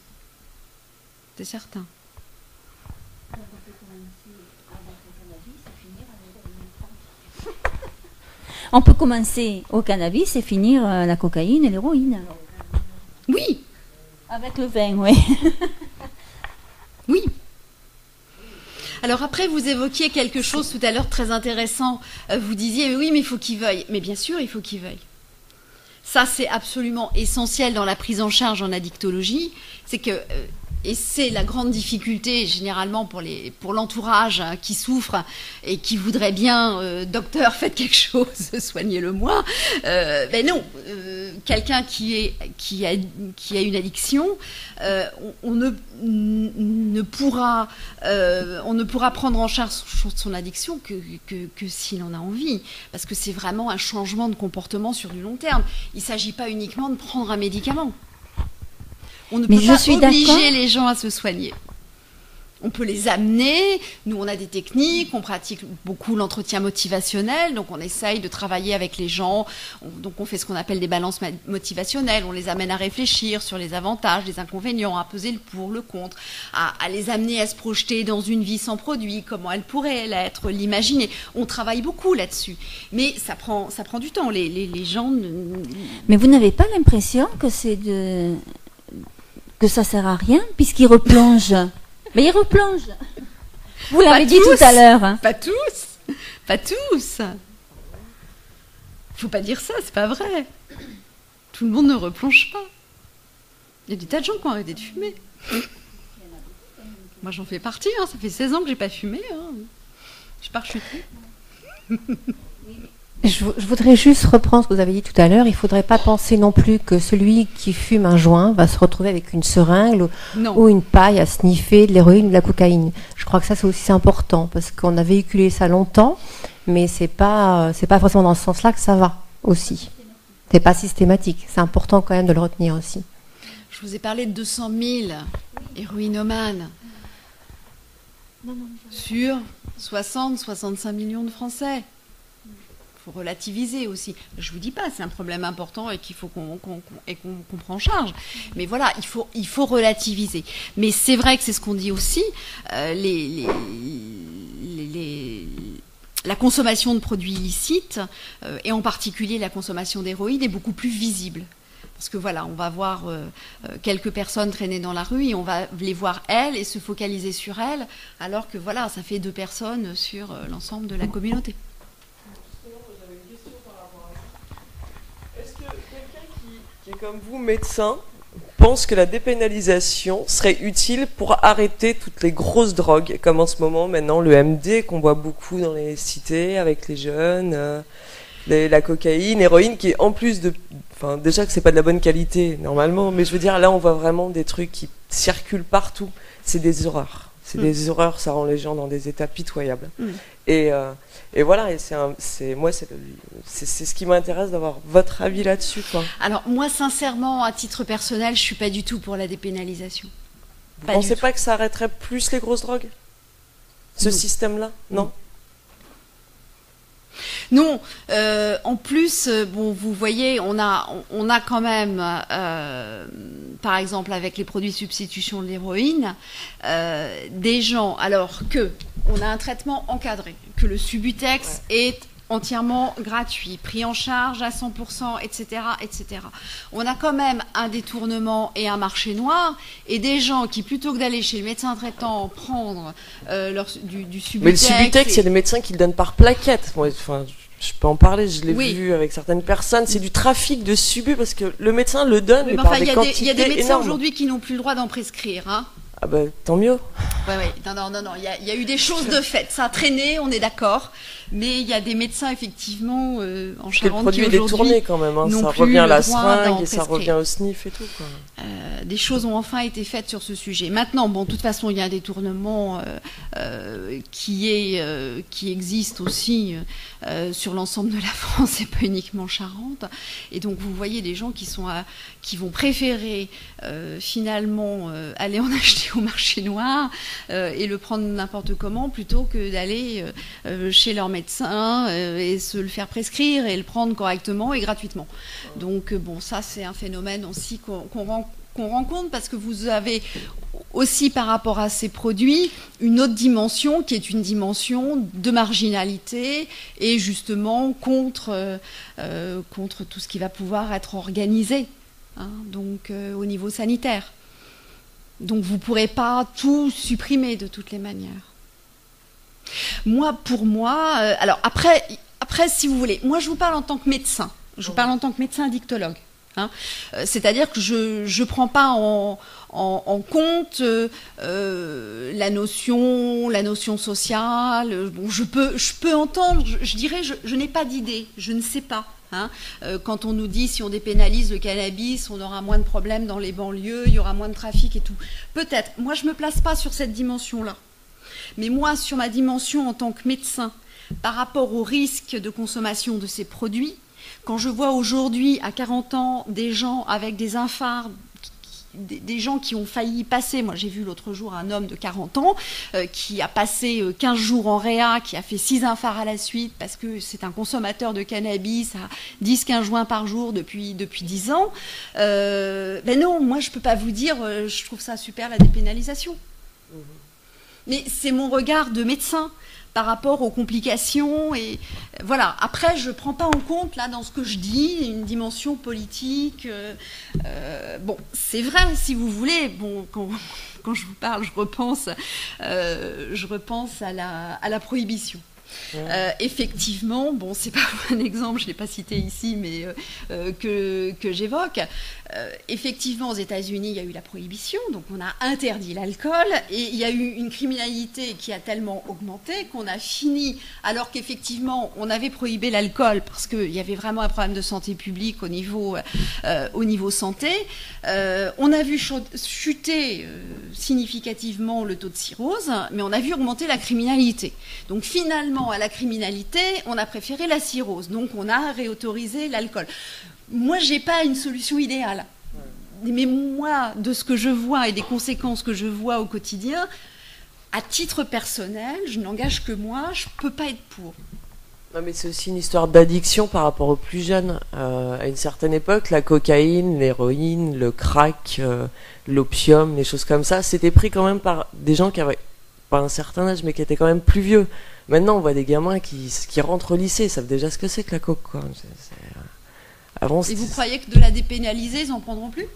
C'est certain. On peut commencer au cannabis et finir la cocaïne et l'héroïne. Oui. Avec le vin, oui. Oui. Alors après, vous évoquiez quelque chose tout à l'heure très intéressant. Vous disiez, oui, mais il faut qu'il veuille. Mais bien sûr, il faut qu'il veuille. Ça, c'est absolument essentiel dans la prise en charge en addictologie. C'est que... Et c'est la grande difficulté généralement pour l'entourage qui souffre et qui voudrait bien, docteur, faites quelque chose, soignez-le-moi. Ben non, quelqu'un qui a une addiction, on ne pourra prendre en charge son addiction que s'il en a envie, parce que c'est vraiment un changement de comportement sur du long terme. Il ne s'agit pas uniquement de prendre un médicament. On ne peut pas obliger les gens à se soigner. On peut les amener. Nous, on a des techniques. On pratique beaucoup l'entretien motivationnel. Donc, on essaye de travailler avec les gens. Donc, on fait ce qu'on appelle des balances motivationnelles. On les amène à réfléchir sur les avantages, les inconvénients, à peser le pour, le contre, à les amener à se projeter dans une vie sans produit, comment elle pourrait l'être, l'imaginer. On travaille beaucoup là-dessus. Mais ça prend du temps. Les gens... Mais vous n'avez pas l'impression que que ça sert à rien puisqu'ils replongent. Mais ils replongent. Vous l'avez dit tout à l'heure. Pas tous. Pas tous. Faut pas dire ça, c'est pas vrai. Tout le monde ne replonge pas. Il y a des tas de gens qui ont arrêté de fumer. Moi, j'en fais partie. Hein. Ça fait 16 ans que j'ai pas fumé. Hein. Je pars chuter. Je voudrais juste reprendre ce que vous avez dit tout à l'heure. Il ne faudrait pas penser non plus que celui qui fume un joint va se retrouver avec une seringue ou une paille à sniffer de l'héroïne ou de la cocaïne. Je crois que ça, c'est aussi important parce qu'on a véhiculé ça longtemps, mais c'est pas forcément dans ce sens-là que ça va aussi. C'est pas systématique. C'est important quand même de le retenir aussi. Je vous ai parlé de 200 000 héroïnomanes sur 60-65 millions de Français. Il faut relativiser aussi. Je vous dis pas, c'est un problème important et qu'il faut qu'on prend en charge. Mais voilà, il faut relativiser. Mais c'est vrai que c'est ce qu'on dit aussi. La consommation de produits illicites, et en particulier la consommation d'héroïne, est beaucoup plus visible. Parce que voilà, on va voir quelques personnes traîner dans la rue et on va les voir elles et se focaliser sur elles, alors que voilà, ça fait 2 personnes sur l'ensemble de la communauté. Qui est comme vous, médecin, pense que la dépénalisation serait utile pour arrêter toutes les grosses drogues, comme en ce moment maintenant le MD qu'on voit beaucoup dans les cités avec les jeunes, la cocaïne, l'héroïne, qui est en plus de... Enfin, déjà que c'est pas de la bonne qualité normalement, mais je veux dire, là on voit vraiment des trucs qui circulent partout. C'est des horreurs. C'est des horreurs, ça rend les gens dans des états pitoyables. Et voilà, et c'est ce qui m'intéresse d'avoir votre avis là-dessus, quoi. Alors moi, sincèrement, à titre personnel, je suis pas du tout pour la dépénalisation. Vous pensez pas que ça arrêterait plus les grosses drogues, ce système-là? Non. Non, en plus, bon, vous voyez, on a quand même, par exemple, avec les produits de substitution de l'héroïne, des gens, alors que on a un traitement encadré, que le Subutex est entièrement gratuit, pris en charge à 100%, etc., etc. On a quand même un détournement et un marché noir, et des gens qui, plutôt que d'aller chez le médecin traitant, prendre du Subutex... Mais le Subutex, il y a des médecins qui le donnent par plaquette. Moi, enfin, je peux en parler, je l'ai vu avec certaines personnes. C'est du trafic de Subu, parce que le médecin le donne, mais par des quantités il y a des médecins énormes. Aujourd'hui qui n'ont plus le droit d'en prescrire, hein. Ah bah, tant mieux. Ouais. Non. Il y a eu des choses de fait. Ça a traîné, on est d'accord. Mais il y a des médecins, effectivement, en Charente qui aujourd'hui... Le produit est détourné quand même. Hein. Ça revient à la seringue et ça revient au sniff et tout, quoi. Des choses ont enfin été faites sur ce sujet. Maintenant, bon, de toute façon, il y a un détournement qui existe aussi sur l'ensemble de la France et pas uniquement Charente. Et donc, vous voyez des gens qui vont préférer finalement aller en acheter au marché noir et le prendre n'importe comment plutôt que d'aller chez leur médecin et se le faire prescrire et le prendre correctement et gratuitement. Donc bon, ça c'est un phénomène aussi qu'on rencontre parce que vous avez aussi par rapport à ces produits une autre dimension qui est une dimension de marginalité et justement contre tout ce qui va pouvoir être organisé, hein, donc au niveau sanitaire. Donc vous ne pourrez pas tout supprimer de toutes les manières. Pour moi, alors après, si vous voulez, moi je vous parle en tant que médecin, je vous parle en tant que médecin addictologue. Hein. C'est-à-dire que je ne prends pas en compte la notion sociale. Bon, je peux entendre, je dirais, je n'ai pas d'idée, je ne sais pas. Hein. Quand on nous dit si on dépénalise le cannabis, on aura moins de problèmes dans les banlieues, il y aura moins de trafic et tout. Peut-être. Moi, je ne me place pas sur cette dimension-là. Mais moi, sur ma dimension en tant que médecin, par rapport au risque de consommation de ces produits, quand je vois aujourd'hui, à 40 ans, des gens avec des infarcts, des gens qui ont failli passer, moi j'ai vu l'autre jour un homme de 40 ans qui a passé 15 jours en réa, qui a fait 6 infarcts à la suite parce que c'est un consommateur de cannabis à 10-15 joints par jour depuis 10 ans. Ben non, moi je ne peux pas vous dire, je trouve ça super la dépénalisation. Mais c'est mon regard de médecin par rapport aux complications et voilà. Après, je ne prends pas en compte là dans ce que je dis une dimension politique. Bon, c'est vrai si vous voulez. Bon, quand je vous parle, je repense à la prohibition. Effectivement, bon, c'est pas un exemple, je l'ai pas cité ici, mais que j'évoque. Effectivement, aux États-Unis, il y a eu la prohibition, donc on a interdit l'alcool, et il y a eu une criminalité qui a tellement augmenté qu'on a fini, alors qu'effectivement, on avait prohibé l'alcool parce qu'il y avait vraiment un problème de santé publique au niveau santé. On a vu chuter significativement le taux de cirrhose, mais on a vu augmenter la criminalité. Donc finalement, à la criminalité, on a préféré la cirrhose, donc on a réautorisé l'alcool. Moi, j'ai pas une solution idéale. Mais moi, de ce que je vois et des conséquences que je vois au quotidien, à titre personnel, je n'engage que moi, je peux pas être pour. Non, mais c'est aussi une histoire d'addiction par rapport aux plus jeunes. À une certaine époque, la cocaïne, l'héroïne, le crack, l'opium, les choses comme ça, c'était pris quand même par des gens qui avaient pas un certain âge, mais qui étaient quand même plus vieux. Maintenant, on voit des gamins qui rentrent au lycée, ils savent déjà ce que c'est que la coke, quoi. Avant, et vous croyez que de la dépénaliser, ils n'en prendront plus ?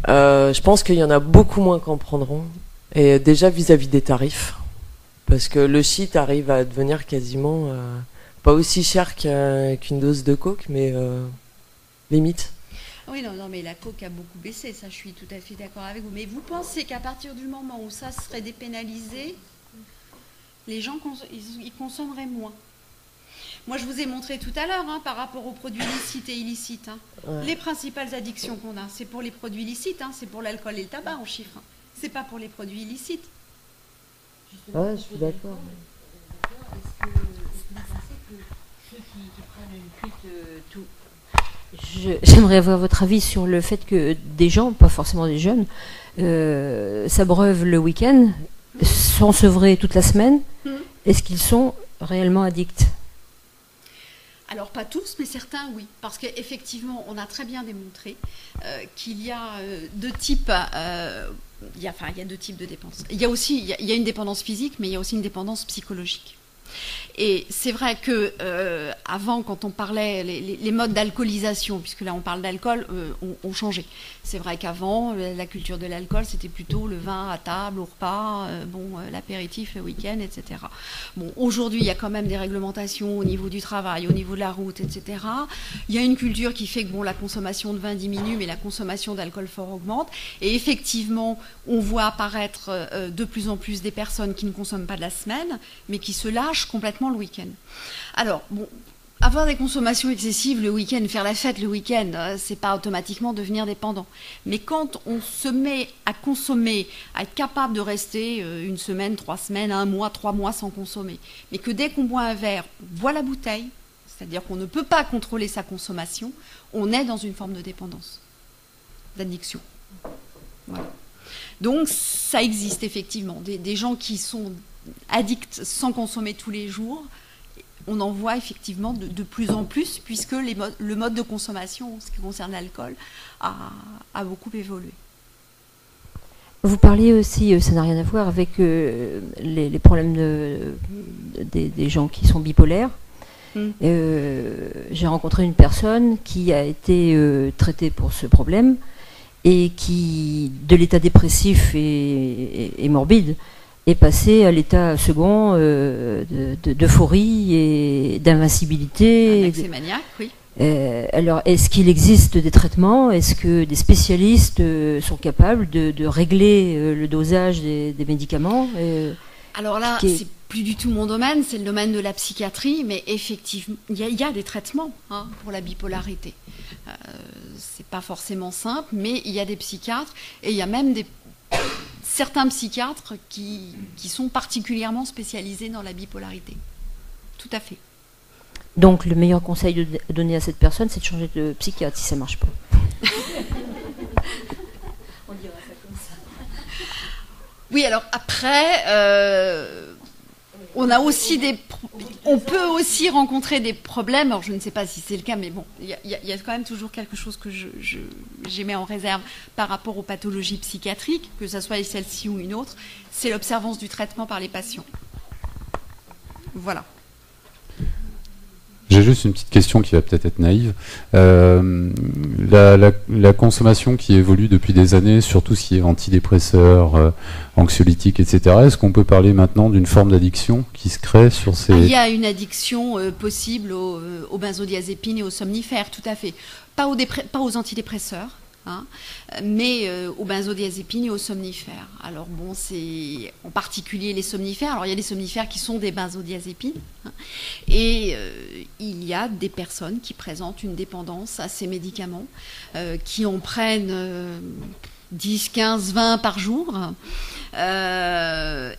Je pense qu'il y en a beaucoup moins qui en prendront. Et déjà vis-à-vis des tarifs. Parce que le shit arrive à devenir quasiment pas aussi cher qu'une dose de coke, mais limite. Oui, non, mais la coke a beaucoup baissé, ça je suis tout à fait d'accord avec vous. Mais vous pensez qu'à partir du moment où ça serait dépénalisé, les gens ils consommeraient moins ? Moi, je vous ai montré tout à l'heure, hein, par rapport aux produits licites et illicites. Hein. Ouais. Les principales addictions qu'on a, c'est pour les produits licites, hein, c'est pour l'alcool et le tabac en chiffres. Hein. C'est pas pour les produits illicites. Ouais, je suis d'accord. Est-ce que vous pensez que ceux qui prennent une cuite J'aimerais avoir votre avis sur le fait que des gens, pas forcément des jeunes, s'abreuvent le week-end, sont sevrés toute la semaine. Est-ce qu'ils sont réellement addicts? Alors pas tous, mais certains oui, parce qu'effectivement on a très bien démontré qu'il y a deux types. Il y a deux types de dépendance. Il y a une dépendance physique, mais il y a aussi une dépendance psychologique. Et c'est vrai que avant, quand on parlait les modes d'alcoolisation, puisque là on parle d'alcool, ont changé. C'est vrai qu'avant, la culture de l'alcool, c'était plutôt le vin à table, au repas, l'apéritif le week-end, etc. Bon, aujourd'hui, il y a quand même des réglementations au niveau du travail, au niveau de la route, etc. Il y a une culture qui fait que la consommation de vin diminue, mais la consommation d'alcool fort augmente. Et effectivement, on voit apparaître de plus en plus des personnes qui ne consomment pas de la semaine, mais qui se lâchent complètement le week-end. Alors, avoir des consommations excessives le week-end, faire la fête le week-end, c'est pas automatiquement devenir dépendant. Mais quand on se met à consommer, à être capable de rester une semaine, 3 semaines, 1 mois, 3 mois sans consommer, mais que dès qu'on boit un verre, on boit la bouteille, c'est-à-dire qu'on ne peut pas contrôler sa consommation, on est dans une forme de dépendance, d'addiction. Voilà. Donc ça existe effectivement, des gens qui sont addicts sans consommer tous les jours. On en voit effectivement de plus en plus, puisque le mode de consommation, en ce qui concerne l'alcool, a beaucoup évolué. Vous parliez aussi, ça n'a rien à voir avec les problèmes des gens qui sont bipolaires. J'ai rencontré une personne qui a été traitée pour ce problème et qui, de l'état dépressif et morbide, est passé à l'état second d'euphorie et d'invincibilité. Un accès maniaque, oui. Alors, est-ce qu'il existe des traitements? Est-ce que des spécialistes sont capables de régler le dosage des médicaments? Alors là, c'est plus du tout mon domaine, c'est le domaine de la psychiatrie, mais effectivement, il y a des traitements pour la bipolarité. C'est pas forcément simple, mais il y a des psychiatres et il y a même certains psychiatres qui sont particulièrement spécialisés dans la bipolarité. Tout à fait. Donc le meilleur conseil à donner à cette personne, c'est de changer de psychiatre si ça ne marche pas. On dira ça comme ça. Oui, alors après, on peut aussi rencontrer des problèmes. Alors je ne sais pas si c'est le cas, mais bon, il y a quand même toujours quelque chose que j'ai mis en réserve par rapport aux pathologies psychiatriques, que ce soit celle-ci ou une autre, c'est l'observance du traitement par les patients. Voilà. J'ai juste une petite question qui va peut-être être naïve. La consommation qui évolue depuis des années, surtout ce qui est antidépresseurs, anxiolytiques, etc., est-ce qu'on peut parler maintenant d'une forme d'addiction qui se crée sur ces... Il y a une addiction possible aux benzodiazépines et aux somnifères, tout à fait. Pas aux antidépresseurs. Mais aux benzodiazépines et aux somnifères. Alors bon, c'est en particulier les somnifères. Alors il y a des somnifères qui sont des benzodiazépines, et il y a des personnes qui présentent une dépendance à ces médicaments, qui en prennent 10, 15, 20 par jour,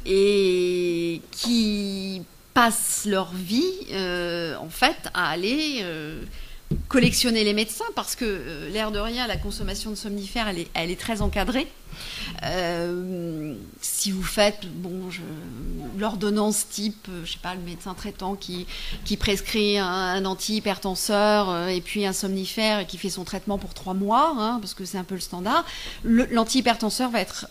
et qui passent leur vie en fait à aller collectionner les médecins, parce que l'air de rien, la consommation de somnifères, elle est très encadrée. Si vous faites l'ordonnance type, je sais pas, le médecin traitant qui prescrit un antihypertenseur et puis un somnifère et qui fait son traitement pour 3 mois, parce que c'est un peu le standard, l'antihypertenseur va être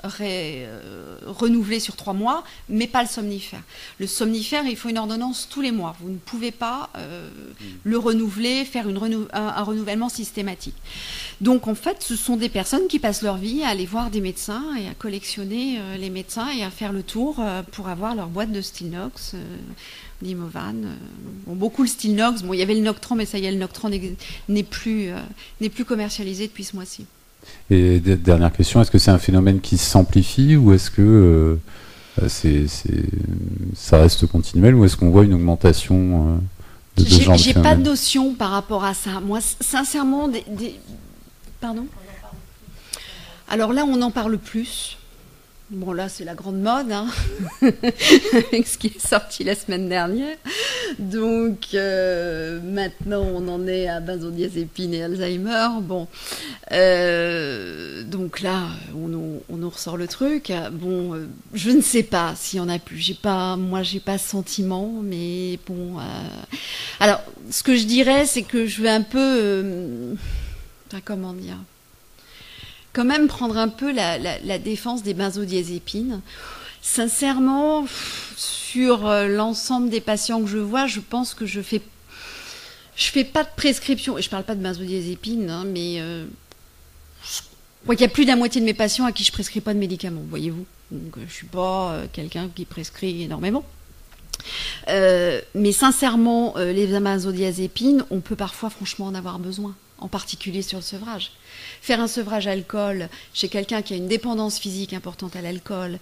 renouvelé sur 3 mois, mais pas le somnifère. Le somnifère, il faut une ordonnance tous les mois. Vous ne pouvez pas le renouveler, faire un renouvellement systématique. Donc en fait, ce sont des personnes qui passent leur vie à aller voir des médecins et à collectionner les médecins et à faire le tour pour avoir leur boîte de Stilnox, d'Imovan. Beaucoup le Stilnox, il y avait le Noctran, mais ça y est, le Noctran n'est plus commercialisé depuis ce mois-ci. Et dernière question, est-ce que c'est un phénomène qui s'amplifie ou est-ce que ça reste continuel, ou est-ce qu'on voit une augmentation de ce genre de J'ai phénomène? pas de notion par rapport à ça. Moi, sincèrement, Pardon ? Alors là, on en parle plus. Bon, là, c'est la grande mode, hein, avec ce qui est sorti la semaine dernière. Donc, maintenant, on en est à benzodiazépine et Alzheimer. Bon, donc là, on nous ressort le truc. Bon, je ne sais pas s'il y en a plus. Moi, j'ai pas ce sentiment, mais bon. Alors, ce que je dirais, c'est que je vais un peu, comment dire, quand même prendre un peu la défense des benzodiazépines. Sincèrement, sur l'ensemble des patients que je vois, je pense que je fais pas de prescription, et je parle pas de benzodiazépines, hein, mais je crois qu'il y a plus de la moitié de mes patients à qui je prescris pas de médicaments, voyez-vous. Donc je suis pas quelqu'un qui prescrit énormément. Mais sincèrement, les benzodiazépines, on peut parfois franchement en avoir besoin, en particulier sur le sevrage. Faire un sevrage alcool chez quelqu'un qui a une dépendance physique importante à l'alcool,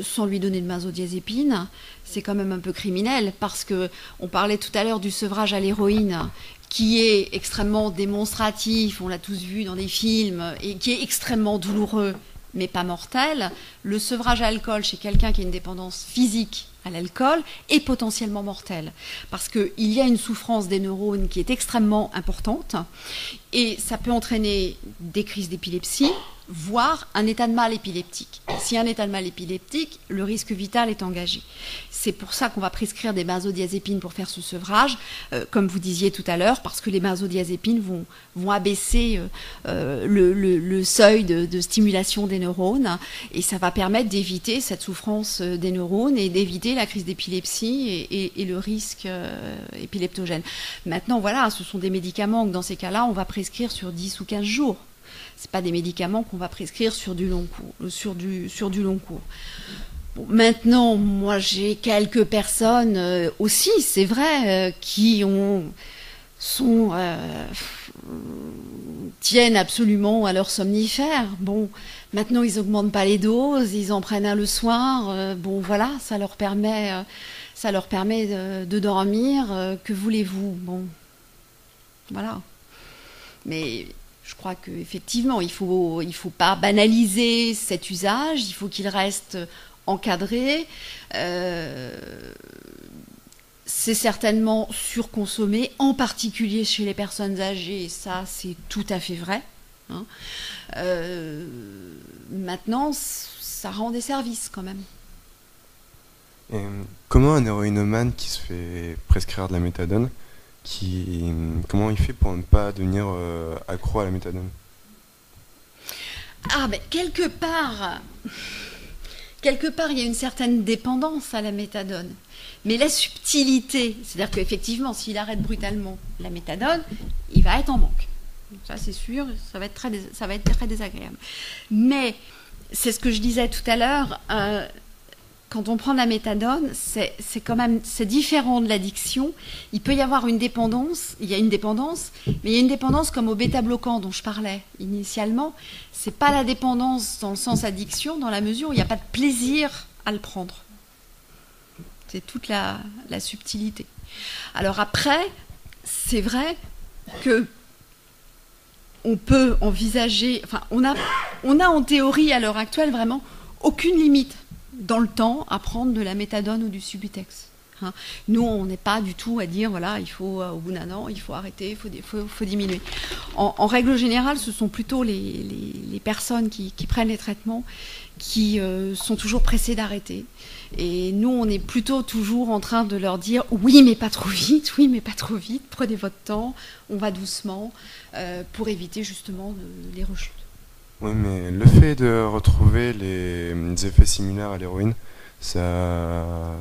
sans lui donner de benzodiazépine, c'est quand même un peu criminel, parce que on parlait tout à l'heure du sevrage à l'héroïne, qui est extrêmement démonstratif, on l'a tous vu dans des films, et qui est extrêmement douloureux, mais pas mortel. Le sevrage à alcool chez quelqu'un qui a une dépendance physique à l'alcool est potentiellement mortel, parce qu'il y a une souffrance des neurones qui est extrêmement importante, et ça peut entraîner des crises d'épilepsie, voire un état de mal épileptique. S'il y a un état de mal épileptique, le risque vital est engagé. C'est pour ça qu'on va prescrire des benzodiazépines pour faire ce sevrage, comme vous disiez tout à l'heure, parce que les benzodiazépines vont abaisser le seuil de stimulation des neurones, et ça va permettre d'éviter cette souffrance des neurones et d'éviter la crise d'épilepsie et le risque épileptogène. Maintenant, voilà, ce sont des médicaments que dans ces cas-là, on va prescrire sur 10 ou 15 jours. C'est pas des médicaments qu'on va prescrire sur du long cours, sur du long cours. Bon, maintenant, moi, j'ai quelques personnes aussi, c'est vrai, qui tiennent absolument à leur somnifère. Bon, maintenant, ils augmentent pas les doses, ils en prennent un le soir. Bon, voilà, ça leur permet de dormir. Que voulez-vous? Bon, voilà. Mais je crois qu'effectivement, il faut pas banaliser cet usage, il faut qu'il reste encadré. C'est certainement surconsommé, en particulier chez les personnes âgées, et ça, c'est tout à fait vrai. Hein. Maintenant, ça rend des services quand même. Et comment un héroïnomane qui se fait prescrire de la méthadone, comment il fait pour ne pas devenir accro à la méthadone? Ah, ben quelque part, il y a une certaine dépendance à la méthadone. Mais la subtilité, c'est-à-dire qu'effectivement, s'il arrête brutalement la méthadone, il va être en manque. Ça, c'est sûr, ça va être très désagréable. Mais, c'est ce que je disais tout à l'heure, quand on prend de la méthadone, c'est différent de l'addiction. Il peut y avoir une dépendance, mais il y a une dépendance comme au bêta-bloquant dont je parlais initialement. C'est pas la dépendance dans le sens addiction, dans la mesure où il n'y a pas de plaisir à le prendre. C'est toute la subtilité. Alors après, c'est vrai que on peut envisager, enfin, on a en théorie à l'heure actuelle vraiment aucune limite dans le temps à prendre de la méthadone ou du Subutex. Hein. Nous, on n'est pas du tout à dire, voilà, il faut, au bout d'un an, il faut arrêter, il faut diminuer. En règle générale, ce sont plutôt les personnes qui prennent les traitements qui sont toujours pressées d'arrêter. Et nous, on est plutôt toujours en train de leur dire, oui, mais pas trop vite, prenez votre temps, on va doucement, pour éviter justement les rechutes. Oui, mais le fait de retrouver les effets similaires à l'héroïne, ça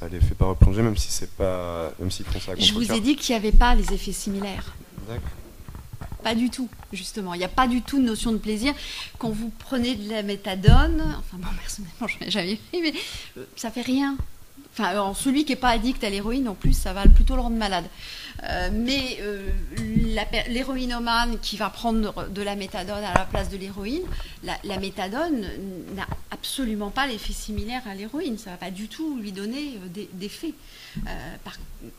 les fait pas replonger, même s'ils font ça à contre-cœur. Je vous ai dit qu'il n'y avait pas les effets similaires. D'accord. Pas du tout, justement. Il n'y a pas du tout de notion de plaisir. Quand vous prenez de la méthadone, enfin bon, personnellement, je n'en ai jamais pris, mais ça fait rien. Enfin, alors, celui qui n'est pas addict à l'héroïne, en plus, ça va plutôt le rendre malade. Mais l'héroïnomane qui va prendre de la méthadone à la place de l'héroïne, la méthadone n'a absolument pas l'effet similaire à l'héroïne. Ça ne va pas du tout lui donner d'effet.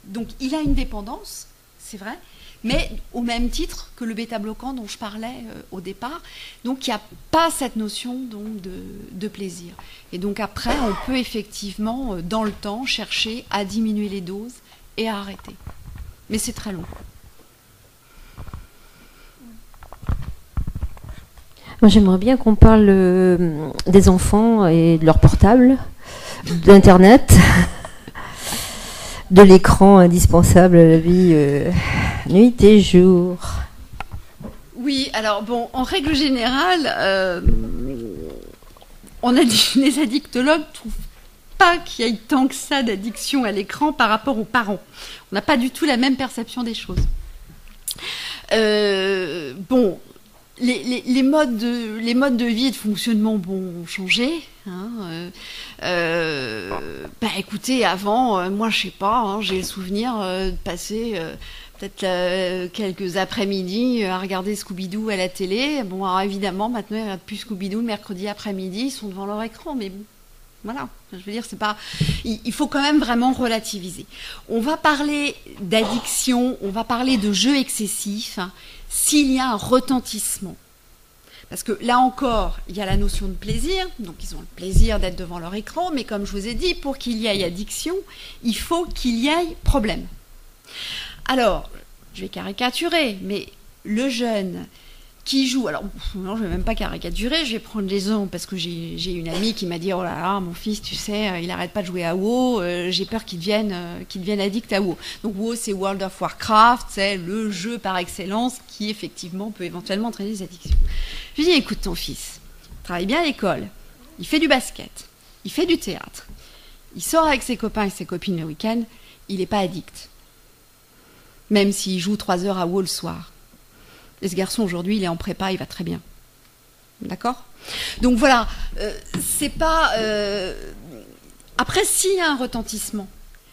Donc, il a une dépendance. c'est vrai, mais au même titre que le bêta-bloquant dont je parlais au départ. Donc il n'y a pas cette notion donc, de plaisir. Et donc après, on peut effectivement, dans le temps, chercher à diminuer les doses et à arrêter. Mais c'est très long. Moi, j'aimerais bien qu'on parle des enfants et de leur portable, d'Internet, de l'écran indispensable à la vie nuit et jour. Oui, alors bon, en règle générale, on a dit, les addictologues ne trouvent pas qu'il y ait tant que ça d'addiction à l'écran par rapport aux parents. On n'a pas du tout la même perception des choses. Bon, les modes de vie et de fonctionnement ont changé. Hein, écoutez, avant, moi je sais pas, hein, j'ai le souvenir de passer peut-être quelques après-midi à regarder Scooby-Doo à la télé. Bon, alors évidemment, maintenant, il n'y a plus Scooby-Doo le mercredi après-midi, ils sont devant leur écran, mais voilà, je veux dire, c'est pas. Il faut quand même vraiment relativiser. On va parler d'addiction, on va parler de jeu excessif, hein, s'il y a un retentissement. Parce que là encore, il y a la notion de plaisir, donc ils ont le plaisir d'être devant leur écran, mais comme je vous ai dit, pour qu'il y ait addiction, il faut qu'il y ait problème. Alors, je vais caricaturer, mais le jeune qui joue, alors non, je ne vais même pas caricaturer, je vais prendre l'exemple parce que j'ai une amie qui m'a dit, oh là là, mon fils, tu sais, il n'arrête pas de jouer à WoW, j'ai peur qu'il devienne addict à WoW. Donc WoW, c'est World of Warcraft, c'est le jeu par excellence qui effectivement peut éventuellement entraîner des addictions. Je lui dis, écoute, ton fils, il travaille bien à l'école, il fait du basket, il fait du théâtre, il sort avec ses copains et ses copines le week-end, il n'est pas addict. Même s'il joue 3 heures à WoW le soir. Et ce garçon, aujourd'hui, il est en prépa, il va très bien. D'accord ? Donc voilà, c'est pas... Après, s'il y a un retentissement,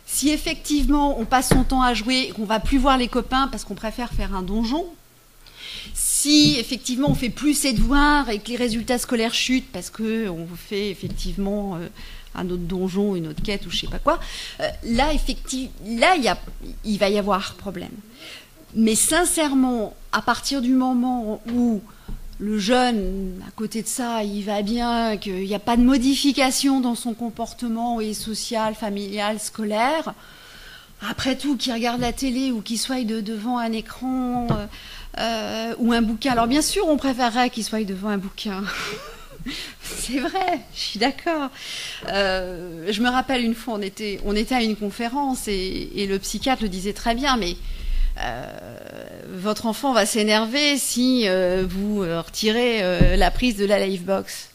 si effectivement on passe son temps à jouer et qu'on va plus voir les copains parce qu'on préfère faire un donjon, si effectivement on fait plus ses devoirs et que les résultats scolaires chutent parce qu'on fait effectivement... un autre donjon, une autre quête ou je sais pas quoi, là, il va y avoir problème. Mais sincèrement, à partir du moment où le jeune, à côté de ça, il va bien, qu'il n'y a pas de modification dans son comportement et social, familial, scolaire, après tout, qu'il regarde la télé ou qu'il soit devant un écran ou un bouquin. Alors bien sûr, on préférerait qu'il soit devant un bouquin. C'est vrai, je suis d'accord. Je me rappelle une fois, on était à une conférence et le psychiatre le disait très bien, mais votre enfant va s'énerver si vous retirez la prise de la Livebox.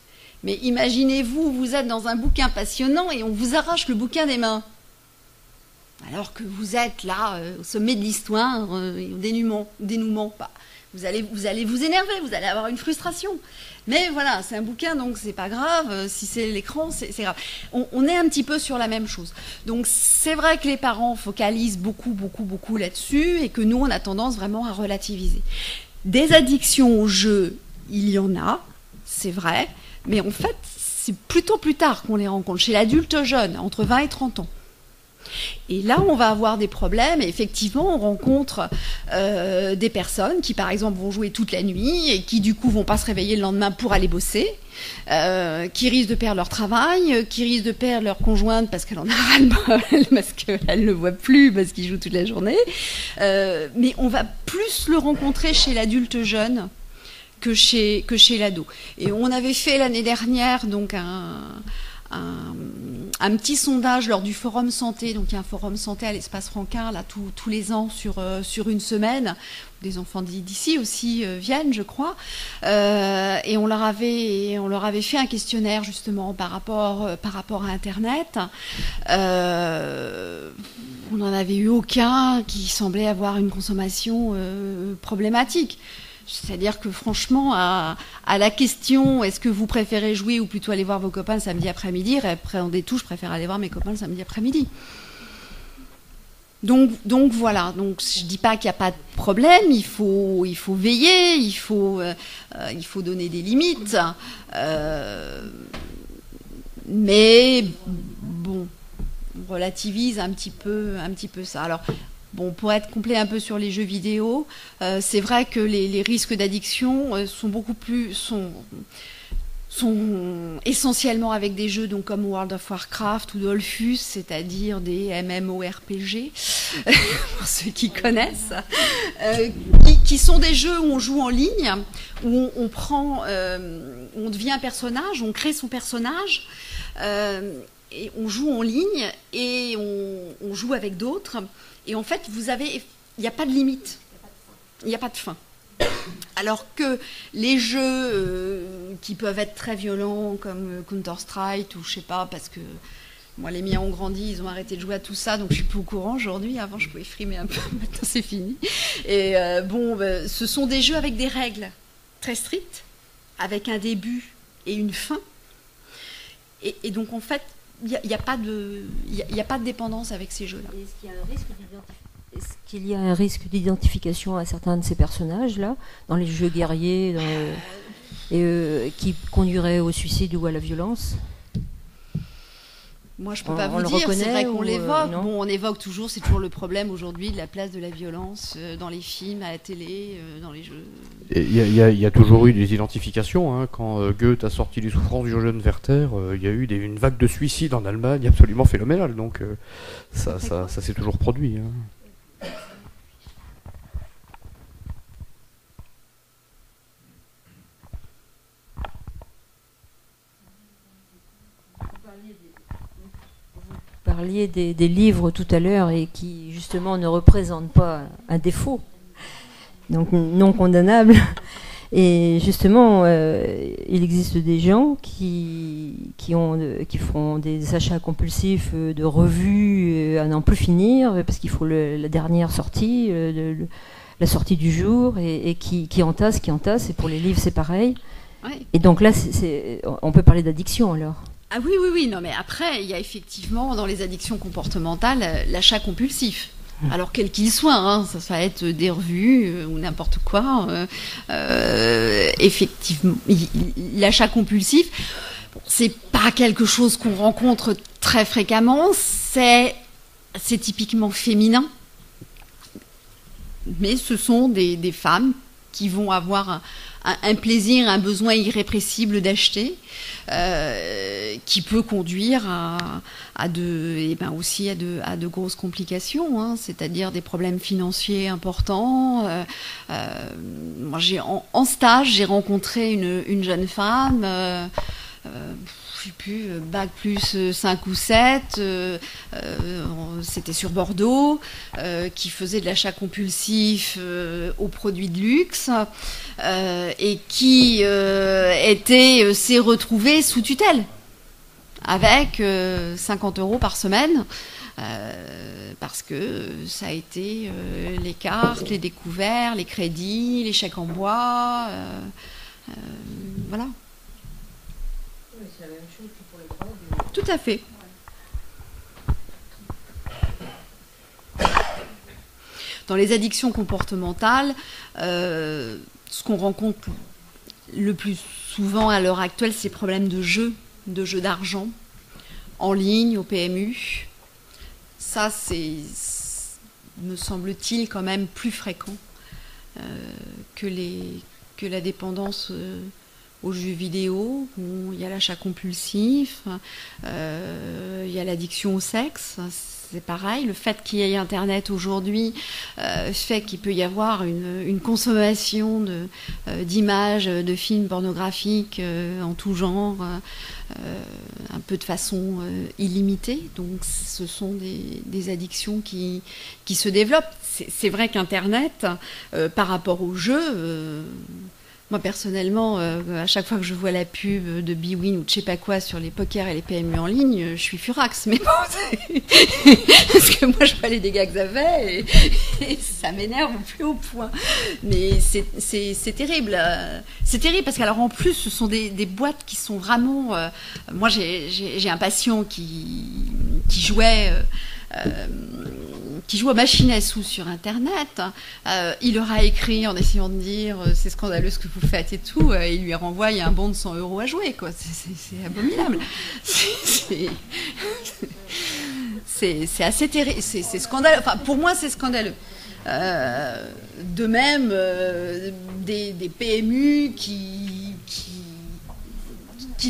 Mais imaginez-vous, vous êtes dans un bouquin passionnant et on vous arrache le bouquin des mains. Alors que vous êtes là, au sommet de l'histoire, au dénouement. Vous allez vous énerver, vous allez avoir une frustration. Mais voilà, c'est un bouquin, donc c'est pas grave. Si c'est l'écran, c'est grave. On est un petit peu sur la même chose. Donc c'est vrai que les parents focalisent beaucoup là-dessus et que nous, on a tendance vraiment à relativiser. Des addictions au jeu, il y en a, c'est vrai. Mais en fait, c'est plutôt plus tard qu'on les rencontre. Chez l'adulte jeune, entre 20 et 30 ans. Et là, on va avoir des problèmes. Et effectivement, on rencontre des personnes qui, par exemple, vont jouer toute la nuit et qui, du coup, vont pas se réveiller le lendemain pour aller bosser, qui risquent de perdre leur travail, qui risquent de perdre leur conjointe parce qu'elle en a ras-le-bol, parce qu'elle ne le voit plus, parce qu'il joue toute la journée. Mais on va plus le rencontrer chez l'adulte jeune que chez l'ado. Et on avait fait l'année dernière donc un petit sondage lors du Forum Santé, donc il y a un Forum Santé à l'Espace Franquin là tous les ans sur une semaine. Des enfants d'ici aussi viennent, je crois, et on leur avait fait un questionnaire justement par rapport à Internet. On n'en avait eu aucun qui semblait avoir une consommation problématique. C'est-à-dire que franchement, à la question est-ce que vous préférez jouer ou plutôt aller voir vos copains le samedi après-midi, répondez tout, je préfère aller voir mes copains le samedi après-midi. Donc voilà, donc je dis pas qu'il n'y a pas de problème, il faut veiller, il faut donner des limites, mais bon, on relativise un petit peu ça. Alors Bon, pour être complet un peu sur les jeux vidéo, c'est vrai que les risques d'addiction sont essentiellement avec des jeux donc, comme World of Warcraft ou Dofus, c'est-à-dire des MMORPG, pour ceux qui connaissent, qui sont des jeux où on joue en ligne, où on devient un personnage, on crée son personnage, et on joue en ligne, et on joue avec d'autres, et en fait, il n'y a pas de limite, il n'y a pas de fin. Alors que les jeux qui peuvent être très violents comme Counter-Strike ou je sais pas, parce que moi les miens ont grandi, ils ont arrêté de jouer à tout ça, donc je suis plus au courant aujourd'hui. Avant je pouvais frimer un peu, maintenant c'est fini. Et ce sont des jeux avec des règles très strictes, avec un début et une fin. Et donc en fait, il n'y a pas de dépendance avec ces jeux-là. Est-ce qu'il y a un risque d'identification à certains de ces personnages-là, dans les jeux guerriers, qui conduirait au suicide ou à la violence? Moi, je ne peux pas vous dire, c'est vrai qu'on l'évoque. Bon, on évoque toujours, c'est toujours le problème aujourd'hui de la place de la violence dans les films, à la télé, dans les jeux. Il y a toujours eu des identifications. Hein. Quand Goethe a sorti Les souffrances du jeune Werther, il y a eu une vague de suicides en Allemagne absolument phénoménale. Donc ça s'est toujours produit. Hein. Vous parliez des livres tout à l'heure et qui justement ne représentent pas un défaut, donc non condamnable. Et justement, il existe des gens qui font des achats compulsifs de revues à n'en plus finir, parce qu'il faut la dernière sortie, la sortie du jour, et qui entasse, et pour les livres c'est pareil. Ouais. Et donc là, on peut parler d'addiction alors. Ah oui, non mais après, il y a effectivement dans les addictions comportementales l'achat compulsif. Alors quel qu'il soit, hein, ça va être des revues ou n'importe quoi. Effectivement, l'achat compulsif, c'est pas quelque chose qu'on rencontre très fréquemment. C'est typiquement féminin, mais ce sont des femmes qui vont avoir un plaisir, un besoin irrépressible d'acheter, qui peut conduire à de grosses complications, hein, c'est-à-dire des problèmes financiers importants. Moi, en stage, j'ai rencontré une jeune femme. Je sais plus, bac plus 5 ou 7, c'était sur Bordeaux, qui faisait de l'achat compulsif aux produits de luxe et qui s'est retrouvée sous tutelle avec 50 € par semaine. Parce que ça a été les cartes, les découverts, les crédits, les chèques en bois, voilà. C'est la même chose que pour les drogues. Tout à fait. Dans les addictions comportementales, ce qu'on rencontre le plus souvent à l'heure actuelle, c'est problèmes de jeu d'argent, en ligne, au PMU. Ça, c'est, me semble-t-il, quand même plus fréquent que la dépendance aux jeux vidéo, où il y a l'achat compulsif, il y a l'addiction au sexe, c'est pareil. Le fait qu'il y ait Internet aujourd'hui fait qu'il peut y avoir une consommation d'images, de films pornographiques en tout genre, un peu de façon illimitée. Donc ce sont des addictions qui se développent. C'est vrai qu'Internet, par rapport aux jeux, moi, personnellement, à chaque fois que je vois la pub de bwin ou de je sais pas quoi sur les pokers et les PMU en ligne, je suis furax. Mais bon, parce que moi, je vois les dégâts que ça fait et ça m'énerve au plus haut point. Mais c'est terrible. C'est terrible parce qu'alors en plus, ce sont des boîtes qui sont vraiment... moi, j'ai un patient qui jouait... qui joue à machine à sous sur Internet, il leur a écrit en essayant de dire c'est scandaleux ce que vous faites et tout, il lui renvoie un bon de 100 € à jouer, quoi. C'est abominable. c'est assez terrible, c'est scandaleux. Enfin, pour moi, c'est scandaleux. De même, des PMU qui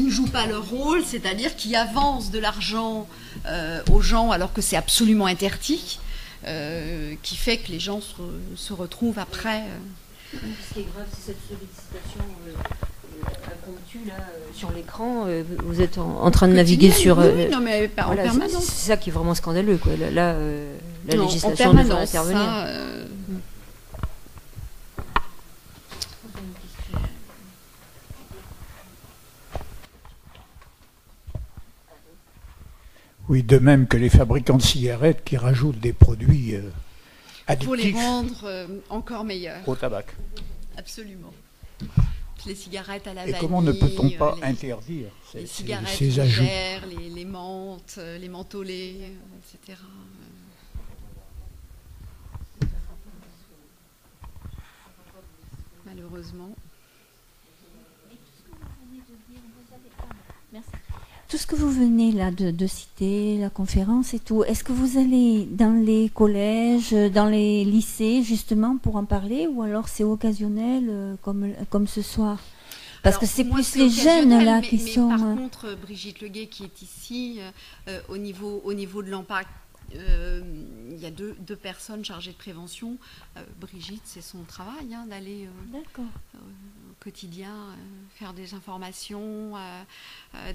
ne jouent pas leur rôle, c'est-à-dire qui avancent de l'argent aux gens alors que c'est absolument interdit, qui fait que les gens se retrouvent après. Ce qui est grave, c'est cette sollicitation impromptue là sur l'écran. Vous êtes en train de naviguer sur. Oui, non, mais pas en permanence. C'est ça qui est vraiment scandaleux, quoi. Là, la non, législation devrait intervenir. Ça, Oui, de même que les fabricants de cigarettes qui rajoutent des produits addictifs. Pour les rendre encore meilleurs. Au tabac. Absolument. Les cigarettes à la Et vanille. comment ne peut-on pas interdire les cigarettes ces ajouts légères, les menthes, les mentholés, etc. Malheureusement. Merci. Tout ce que vous venez là de citer, la conférence et tout, est-ce que vous allez dans les collèges, dans les lycées justement pour en parler, ou alors c'est occasionnel comme ce soir? Parce que c'est plus les jeunes là qui sont. Par contre, Brigitte Leguet qui est ici, au niveau de l'EMPAC, il y a deux personnes chargées de prévention. Brigitte, c'est son travail d'aller au quotidien faire des informations.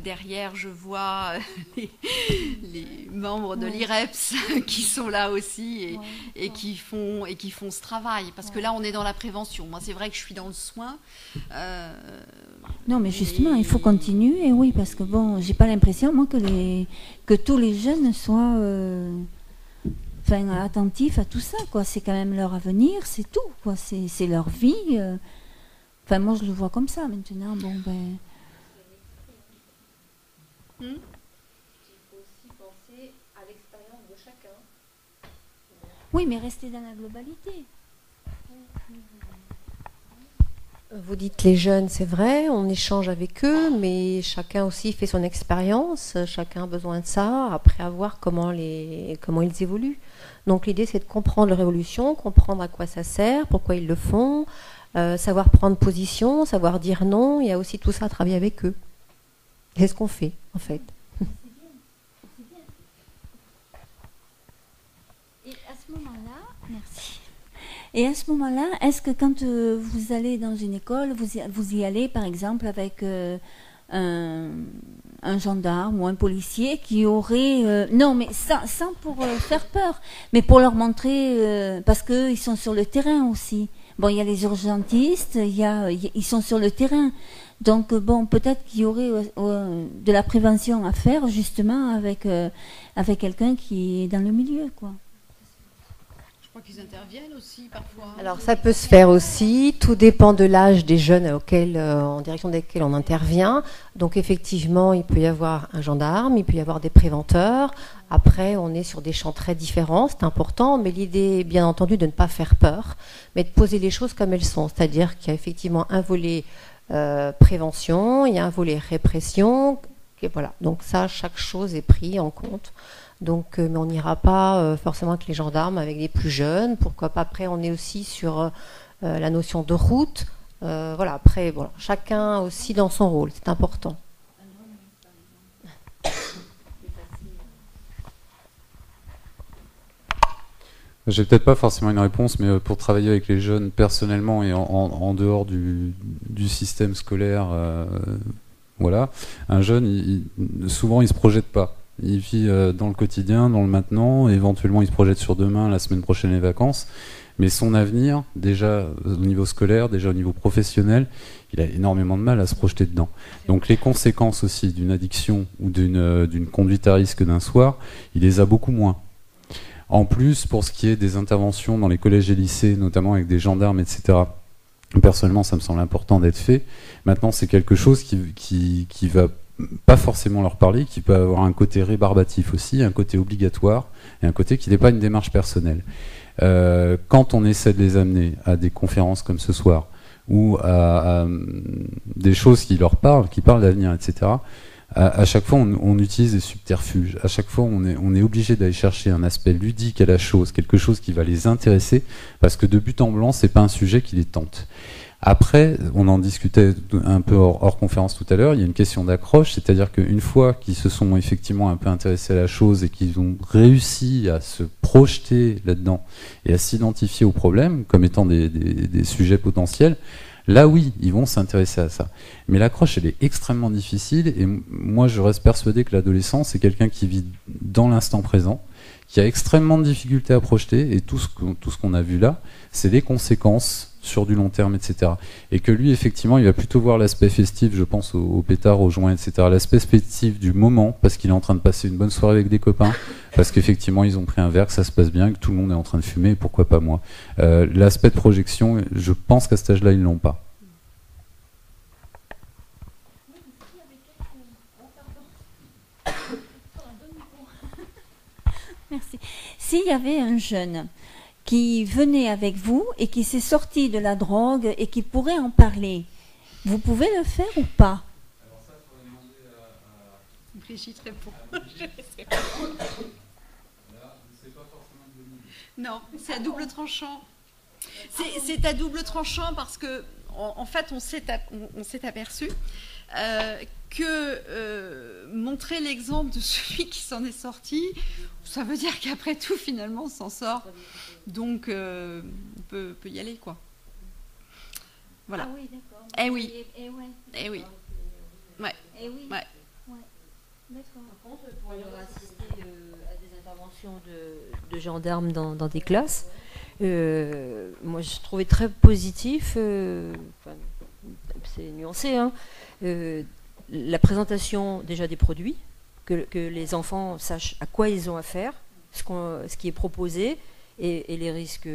Derrière, je vois les membres de l'IREPS qui sont là aussi et qui font ce travail. Parce que là, on est dans la prévention. Moi, c'est vrai que je suis dans le soin. Non, mais justement, il faut continuer, oui, parce que bon, j'ai pas l'impression, moi, que tous les jeunes soient attentifs à tout ça, quoi. C'est quand même leur avenir, c'est tout, quoi. C'est leur vie. Enfin, moi, je le vois comme ça, maintenant. Bon, ben... Il faut aussi penser à l'expérience de chacun. Oui, mais rester dans la globalité. Vous dites les jeunes, c'est vrai, on échange avec eux, mais chacun aussi fait son expérience, chacun a besoin de ça, après à voir comment ils évoluent. Donc l'idée, c'est de comprendre leur évolution, comprendre à quoi ça sert, pourquoi ils le font, savoir prendre position, savoir dire non. Il y a aussi tout ça à travailler avec eux. C'est ce qu'on fait, en fait. Et à ce moment-là, merci. Et à ce moment-là, est-ce que quand vous allez dans une école, vous y allez par exemple avec un gendarme ou un policier qui aurait... non, mais sans pour faire peur, mais pour leur montrer... parce qu'ils sont sur le terrain aussi. Bon, il y a les urgentistes, ils sont sur le terrain. Donc, bon, peut-être qu'il y aurait de la prévention à faire, justement, avec quelqu'un qui est dans le milieu, quoi. Je crois qu'ils interviennent aussi parfois. Alors ça peut se faire aussi, tout dépend de l'âge des jeunes en direction desquels on intervient. Donc effectivement, il peut y avoir un gendarme, il peut y avoir des préventeurs. Après, on est sur des champs très différents, c'est important, mais l'idée est bien entendu de ne pas faire peur, mais de poser les choses comme elles sont. C'est-à-dire qu'il y a effectivement un volet prévention, il y a un volet répression, et voilà. Donc ça, chaque chose est prise en compte. Donc, mais on n'ira pas forcément avec les gendarmes, avec les plus jeunes. Pourquoi pas? Après, on est aussi sur la notion de route. Voilà. Après, voilà, chacun aussi dans son rôle. C'est important. J'ai peut-être pas forcément une réponse, mais pour travailler avec les jeunes personnellement et en dehors du système scolaire, voilà, un jeune, souvent, il se projette pas. Il vit dans le quotidien, dans le maintenant, éventuellement il se projette sur demain, la semaine prochaine, les vacances, mais son avenir, déjà au niveau scolaire, déjà au niveau professionnel, il a énormément de mal à se projeter dedans. Donc les conséquences aussi d'une addiction ou d'une conduite à risque d'un soir, il les a beaucoup moins. En plus, pour ce qui est des interventions dans les collèges et lycées, notamment avec des gendarmes, etc., personnellement ça me semble important d'être fait. Maintenant c'est quelque chose qui va pas forcément leur parler, qui peut avoir un côté rébarbatif aussi, un côté obligatoire, et un côté qui n'est pas une démarche personnelle. Quand on essaie de les amener à des conférences comme ce soir, ou à des choses qui leur parlent, qui parlent d'avenir, etc., à chaque fois, on utilise des subterfuges. À chaque fois, on est obligé d'aller chercher un aspect ludique à la chose, quelque chose qui va les intéresser, parce que de but en blanc, c'est pas un sujet qui les tente. Après, on en discutait un peu hors conférence tout à l'heure, il y a une question d'accroche, c'est-à-dire qu'une fois qu'ils se sont effectivement un peu intéressés à la chose et qu'ils ont réussi à se projeter là-dedans et à s'identifier aux problèmes comme étant des sujets potentiels, là oui, ils vont s'intéresser à ça. Mais l'accroche, elle est extrêmement difficile, et moi je reste persuadé que l'adolescent, c'est quelqu'un qui vit dans l'instant présent, qui a extrêmement de difficultés à projeter, et tout ce qu'on a vu là, c'est des conséquences sur du long terme, etc. Et que lui, effectivement, il va plutôt voir l'aspect festif, je pense aux pétards, aux joints, etc. L'aspect festif du moment, parce qu'il est en train de passer une bonne soirée avec des copains, parce qu'effectivement, ils ont pris un verre, que ça se passe bien, que tout le monde est en train de fumer, et pourquoi pas moi. L'aspect de projection, je pense qu'à cet âge-là, ils l'ont pas. Merci. S'il y avait un jeune qui venait avec vous et qui s'est sorti de la drogue et qui pourrait en parler, vous pouvez le faire ou pas? Alors ça, il faudrait demander à... Brigitte répond. Non, c'est à double tranchant. C'est à double tranchant parce que, en fait, on s'est aperçu que montrer l'exemple de celui qui s'en est sorti, ça veut dire qu'après tout, finalement, on s'en sort. Donc, on peut y aller, quoi. Voilà. Ah oui, d'accord. Eh oui. Ouais. Eh oui. Ouais. Eh oui. Ouais. D'accord. Par contre, pour avoir assisté à des interventions de gendarmes dans des classes, moi je trouvais très positif, c'est nuancé, hein, la présentation déjà des produits, que les enfants sachent à quoi ils ont affaire, ce qui est proposé et les risques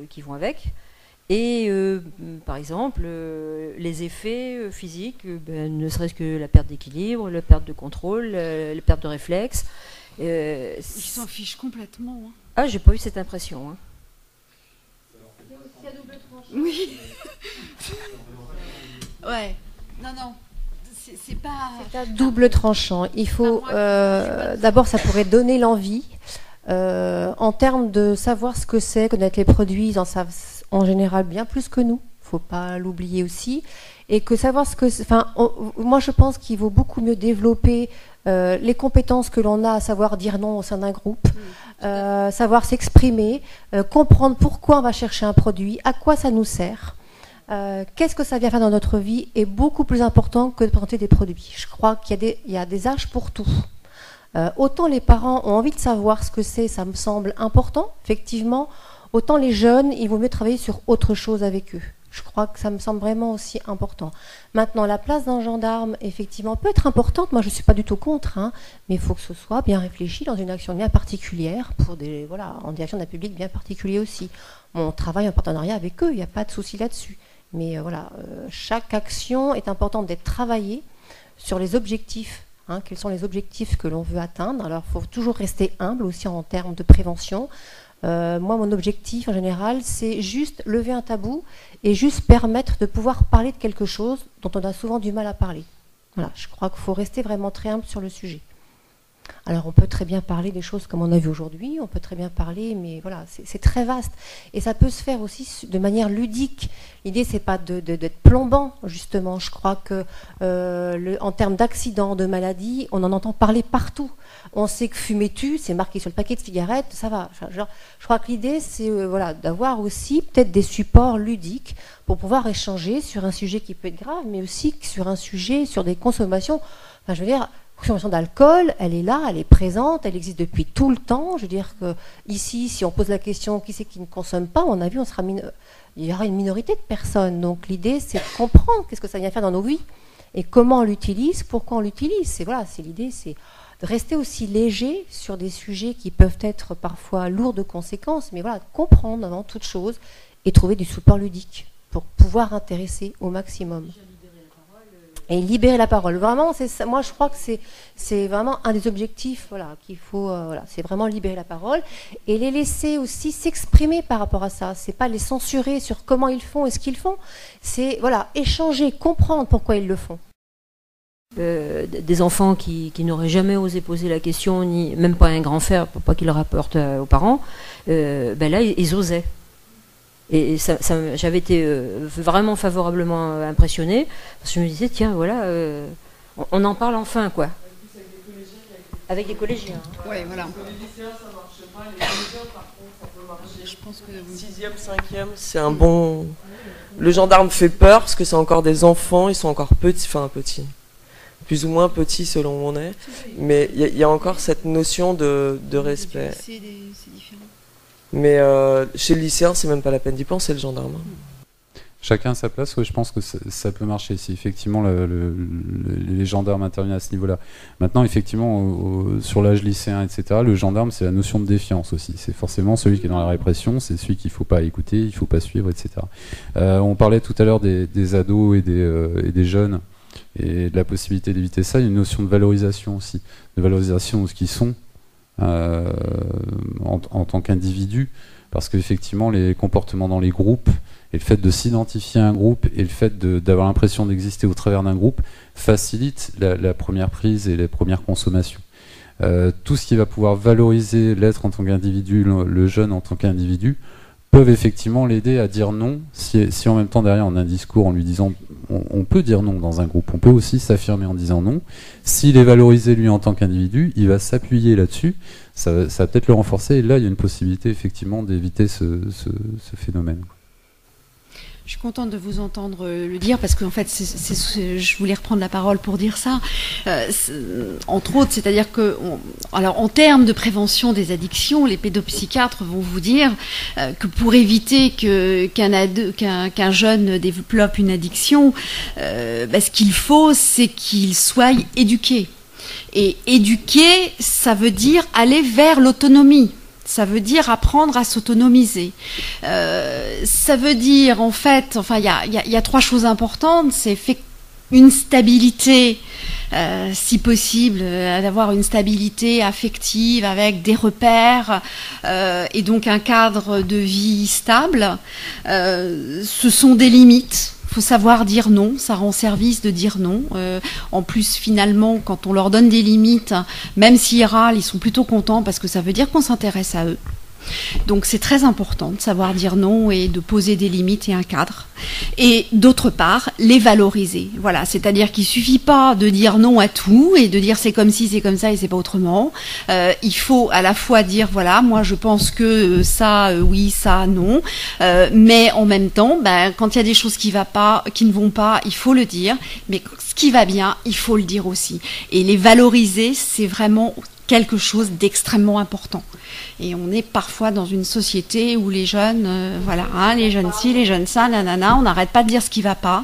qui vont avec. Et par exemple, les effets physiques, ne serait-ce que la perte d'équilibre, la perte de contrôle, la perte de réflexe. Ils s'en fichent complètement. Hein. Ah, j'ai pas eu cette impression. Hein. Oui. Ouais. Non. C'est pas. C'est à double tranchant. Il faut d'abord, ça pourrait donner l'envie. En termes de savoir ce que c'est, connaître les produits, ils en savent en général bien plus que nous. Faut pas l'oublier aussi. Et que savoir ce que, moi je pense qu'il vaut beaucoup mieux développer les compétences que l'on a, à savoir dire non au sein d'un groupe, savoir s'exprimer, comprendre pourquoi on va chercher un produit, à quoi ça nous sert. Qu'est-ce que ça vient faire dans notre vie est beaucoup plus important que de présenter des produits. Je crois qu'il y a des âges pour tout. Autant les parents ont envie de savoir ce que c'est, ça me semble important, effectivement, autant les jeunes, il vaut mieux travailler sur autre chose avec eux. Je crois que ça me semble vraiment aussi important. Maintenant, la place d'un gendarme, effectivement, peut être importante. Moi, je ne suis pas du tout contre, hein, mais il faut que ce soit bien réfléchi dans une action bien particulière, en direction d'un public bien particulier aussi. On travaille en partenariat avec eux, il n'y a pas de souci là-dessus. Mais chaque action est importante d'être travaillée sur les objectifs. Quels sont les objectifs que l'on veut atteindre? Alors, il faut toujours rester humble aussi en termes de prévention. Moi, mon objectif, en général, c'est juste lever un tabou et juste permettre de pouvoir parler de quelque chose dont on a souvent du mal à parler. Voilà, je crois qu'il faut rester vraiment très humble sur le sujet. Alors, on peut très bien parler des choses comme on a vu aujourd'hui, on peut très bien parler, mais voilà, c'est très vaste. Et ça peut se faire aussi de manière ludique. L'idée, c'est pas d'être plombant, justement. Je crois que en termes d'accidents, de maladies, on en entend parler partout. On sait que fumer tue, c'est marqué sur le paquet de cigarettes, ça va. Je crois que l'idée, c'est d'avoir aussi peut-être des supports ludiques pour pouvoir échanger sur un sujet qui peut être grave, mais aussi sur un sujet, sur des consommations. Enfin, je veux dire, la consommation d'alcool, elle est là, elle est présente, elle existe depuis tout le temps. Je veux dire que ici, si on pose la question qui c'est qui ne consomme pas, on a vu, il y aura une minorité de personnes. Donc l'idée, c'est de comprendre qu'est-ce que ça vient faire dans nos vies et comment on l'utilise, pourquoi on l'utilise. C'est l'idée, c'est de rester aussi léger sur des sujets qui peuvent être parfois lourds de conséquences, mais comprendre avant toute chose et trouver du support ludique pour pouvoir intéresser au maximum. Et libérer la parole. Vraiment, c'est ça. Moi, je crois que c'est vraiment un des objectifs qu'il faut. C'est vraiment libérer la parole et les laisser aussi s'exprimer par rapport à ça. C'est pas les censurer sur comment ils font et ce qu'ils font. C'est échanger, comprendre pourquoi ils le font. des enfants qui n'auraient jamais osé poser la question, ni même pas à un grand frère pour pas qu'il le rapporte aux parents, là ils osaient. Et j'avais été vraiment favorablement impressionnée, parce que je me disais, tiens, voilà, on en parle enfin, quoi. Avec des collégiens. Oui, voilà. Les lycéens, ça marche pas. Les collégiens, par contre, ça peut marcher. Je pense que 6e, 5e, c'est un bon... Le gendarme fait peur, parce que c'est encore des enfants, ils sont encore petits. Plus ou moins petits selon où on est. Mais il y a encore cette notion de respect. C'est différent. Mais chez le lycéen, c'est même pas la peine d'y penser, le gendarme. Chacun à sa place, ouais, je pense que ça peut marcher si effectivement les gendarmes interviennent à ce niveau-là. Maintenant, effectivement, sur l'âge lycéen, etc., le gendarme, c'est la notion de défiance aussi. C'est forcément celui qui est dans la répression, c'est celui qu'il ne faut pas écouter, il ne faut pas suivre, etc. On parlait tout à l'heure des ados et des jeunes et de la possibilité d'éviter ça. Il y a une notion de valorisation aussi, de valorisation de ce qu'ils sont en tant qu'individus, parce qu'effectivement, les comportements dans les groupes, et le fait de s'identifier à un groupe et le fait d'avoir l'impression d'exister au travers d'un groupe facilite la première prise et les premières consommations. Tout ce qui va pouvoir valoriser l'être en tant qu'individu, le jeune en tant qu'individu, peuvent effectivement l'aider à dire non, si en même temps derrière on a un discours en lui disant on peut dire non dans un groupe, on peut aussi s'affirmer en disant non. S'il est valorisé lui en tant qu'individu, il va s'appuyer là-dessus, ça va peut-être le renforcer, et là il y a une possibilité effectivement d'éviter ce phénomène. Je suis contente de vous entendre le dire, parce qu'en fait, je voulais reprendre la parole pour dire ça. Entre autres, c'est-à-dire que, alors, en termes de prévention des addictions, les pédopsychiatres vont vous dire que pour éviter qu'un jeune développe une addiction, ce qu'il faut, c'est qu'il soit éduqué. Et éduquer, ça veut dire aller vers l'autonomie. Ça veut dire apprendre à s'autonomiser. Ça veut dire, en fait, il y a 3 choses importantes. C'est une stabilité, si possible, d'avoir une stabilité affective avec des repères et donc un cadre de vie stable. Ce sont des limites. Il faut savoir dire non, ça rend service de dire non. En plus, finalement, quand on leur donne des limites, même s'ils râlent, ils sont plutôt contents parce que ça veut dire qu'on s'intéresse à eux. Donc c'est très important de savoir dire non et de poser des limites et un cadre. Et d'autre part, les valoriser. Voilà, c'est-à-dire qu'il suffit pas de dire non à tout et de dire c'est comme ci, c'est comme ça et c'est pas autrement. Il faut à la fois dire voilà, moi je pense que ça, oui, ça, non. Mais en même temps, quand il y a des choses qui ne vont pas, il faut le dire. Mais ce qui va bien, il faut le dire aussi. Et les valoriser, c'est vraiment quelque chose d'extrêmement important. Et on est parfois dans une société où les jeunes, les jeunes ci, les jeunes ça, nanana, on n'arrête pas de dire ce qui va pas.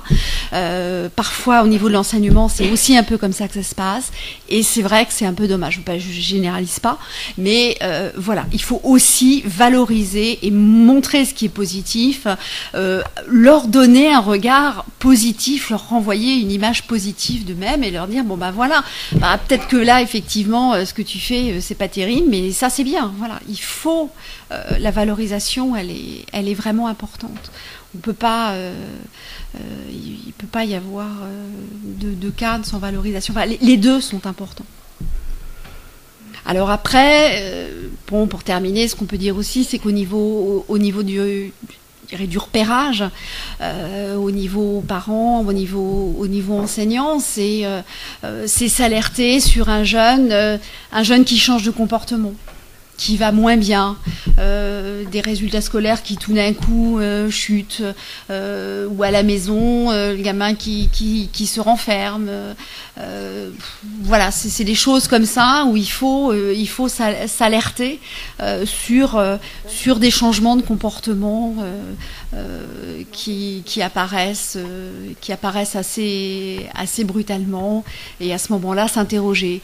Parfois, au niveau de l'enseignement, c'est aussi un peu comme ça que ça se passe. Et c'est vrai que c'est un peu dommage. Je généralise pas, mais il faut aussi valoriser et montrer ce qui est positif, leur donner un regard positif, leur renvoyer une image positive d'eux-mêmes et leur dire peut-être que là, effectivement, ce que tu fais, c'est pas terrible, mais ça, c'est bien. Voilà, il faut la valorisation, elle est vraiment importante. On peut pas, il peut pas y avoir de cadre sans valorisation. Les deux sont importants. Alors après, pour terminer, ce qu'on peut dire aussi, c'est qu'au niveau du repérage, au niveau parents, au niveau enseignant, c'est s'alerter sur un jeune qui change de comportement, qui va moins bien, des résultats scolaires qui tout d'un coup chutent, ou à la maison, le gamin qui se renferme. C'est des choses comme ça où il faut s'alerter sur des changements de comportement qui apparaissent assez brutalement, et à ce moment-là s'interroger.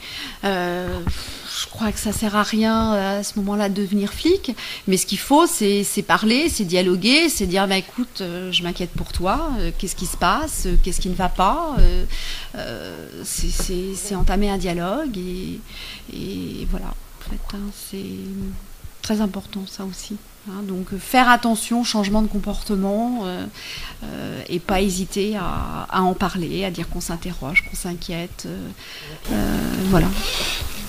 Je crois que ça sert à rien à ce moment-là de devenir flic, mais ce qu'il faut, c'est parler, c'est dialoguer, c'est dire écoute, je m'inquiète pour toi, qu'est-ce qui se passe, qu'est-ce qui ne va pas, c'est entamer un dialogue et voilà, en fait, c'est très important ça aussi. Donc faire attention, changement de comportement, et pas hésiter à en parler, à dire qu'on s'interroge, qu'on s'inquiète. Voilà.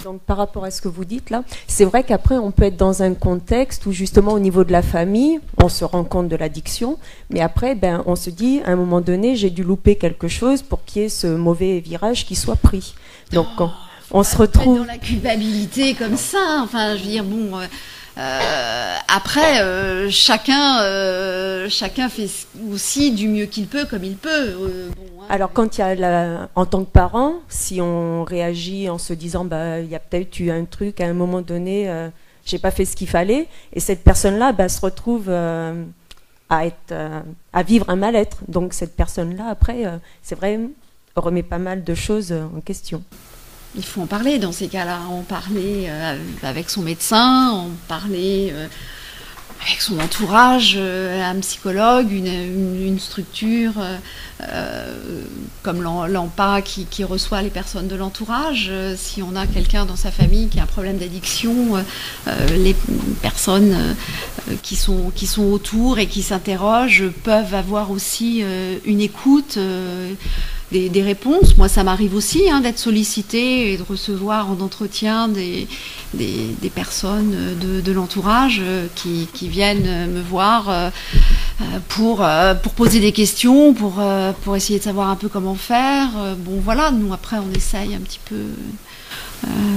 Donc par rapport à ce que vous dites là, c'est vrai qu'après on peut être dans un contexte où justement au niveau de la famille, on se rend compte de l'addiction, mais après on se dit à un moment donné j'ai dû louper quelque chose pour qu'il y ait ce mauvais virage qui soit pris. Donc quand on se retrouve dans la culpabilité comme ça, enfin je veux dire bon. Après, chacun fait aussi du mieux qu'il peut, comme il peut. Alors, quand il y a en tant que parent, si on réagit en se disant, il y a peut-être eu un truc à un moment donné, j'ai pas fait ce qu'il fallait, et cette personne-là, se retrouve à vivre un mal-être. Donc, cette personne-là, après, c'est vrai, remet pas mal de choses en question. Il faut en parler dans ces cas-là, en parler avec son médecin, en parler avec son entourage, un psychologue, une structure comme l'AMPA qui reçoit les personnes de l'entourage. Si on a quelqu'un dans sa famille qui a un problème d'addiction, les personnes qui sont autour et qui s'interrogent peuvent avoir aussi une écoute. Des réponses. Moi, ça m'arrive aussi d'être sollicitée et de recevoir en entretien des personnes de l'entourage qui viennent me voir pour poser des questions, pour essayer de savoir un peu comment faire. Bon, voilà, nous, après, on essaye un petit peu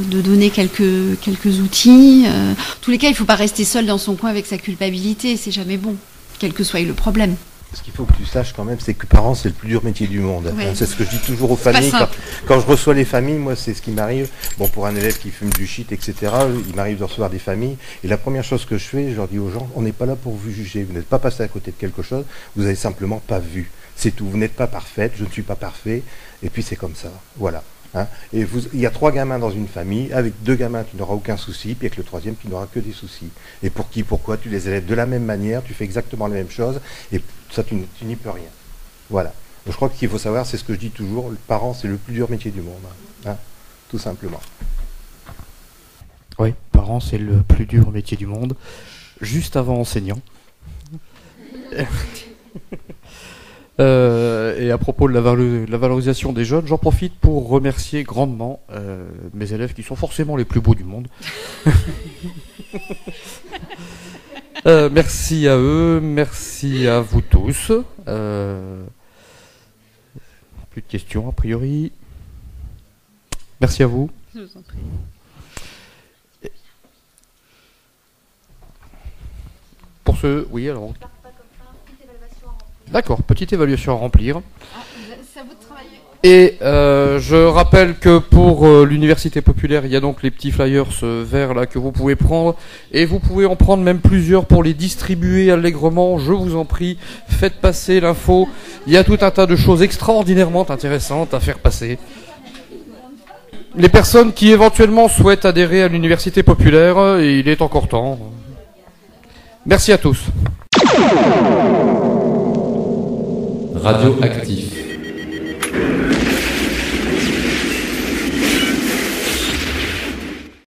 de donner quelques outils. En tous les cas, il ne faut pas rester seul dans son coin avec sa culpabilité, c'est jamais bon, quel que soit le problème. Ce qu'il faut que tu saches quand même, c'est que parents, c'est le plus dur métier du monde. Oui. C'est ce que je dis toujours aux familles. Quand je reçois les familles, moi, c'est ce qui m'arrive. Bon, pour un élève qui fume du shit, etc., il m'arrive de recevoir des familles. Et la première chose que je fais, je leur dis aux gens, on n'est pas là pour vous juger. Vous n'êtes pas passé à côté de quelque chose. Vous avez simplement pas vu. C'est tout. Vous n'êtes pas parfaite. Je ne suis pas parfait. Et puis, c'est comme ça. Voilà. Et il y a 3 gamins dans une famille, avec 2 gamins tu n'auras aucun souci, puis avec le 3e tu n'auras que des soucis. Et pourquoi tu les élèves de la même manière, tu fais exactement la même chose, et ça tu n'y peux rien. Voilà. Donc, je crois qu'il faut savoir, c'est ce que je dis toujours, le parent c'est le plus dur métier du monde, tout simplement. Oui, parent c'est le plus dur métier du monde, juste avant enseignant. Et à propos de la valorisation des jeunes, j'en profite pour remercier grandement mes élèves qui sont forcément les plus beaux du monde. Merci à eux, merci à vous tous. Plus de questions a priori. Merci à vous. Je vous en prie. Pour ce, oui alors. D'accord, petite évaluation à remplir. C'est à vous de travailler. Et je rappelle que pour l'université populaire, il y a donc les petits flyers verts là que vous pouvez prendre. Et vous pouvez en prendre même plusieurs pour les distribuer allègrement. Je vous en prie, faites passer l'info. Il y a tout un tas de choses extraordinairement intéressantes à faire passer. Les personnes qui éventuellement souhaitent adhérer à l'université populaire, il est encore temps. Merci à tous. Radioactif.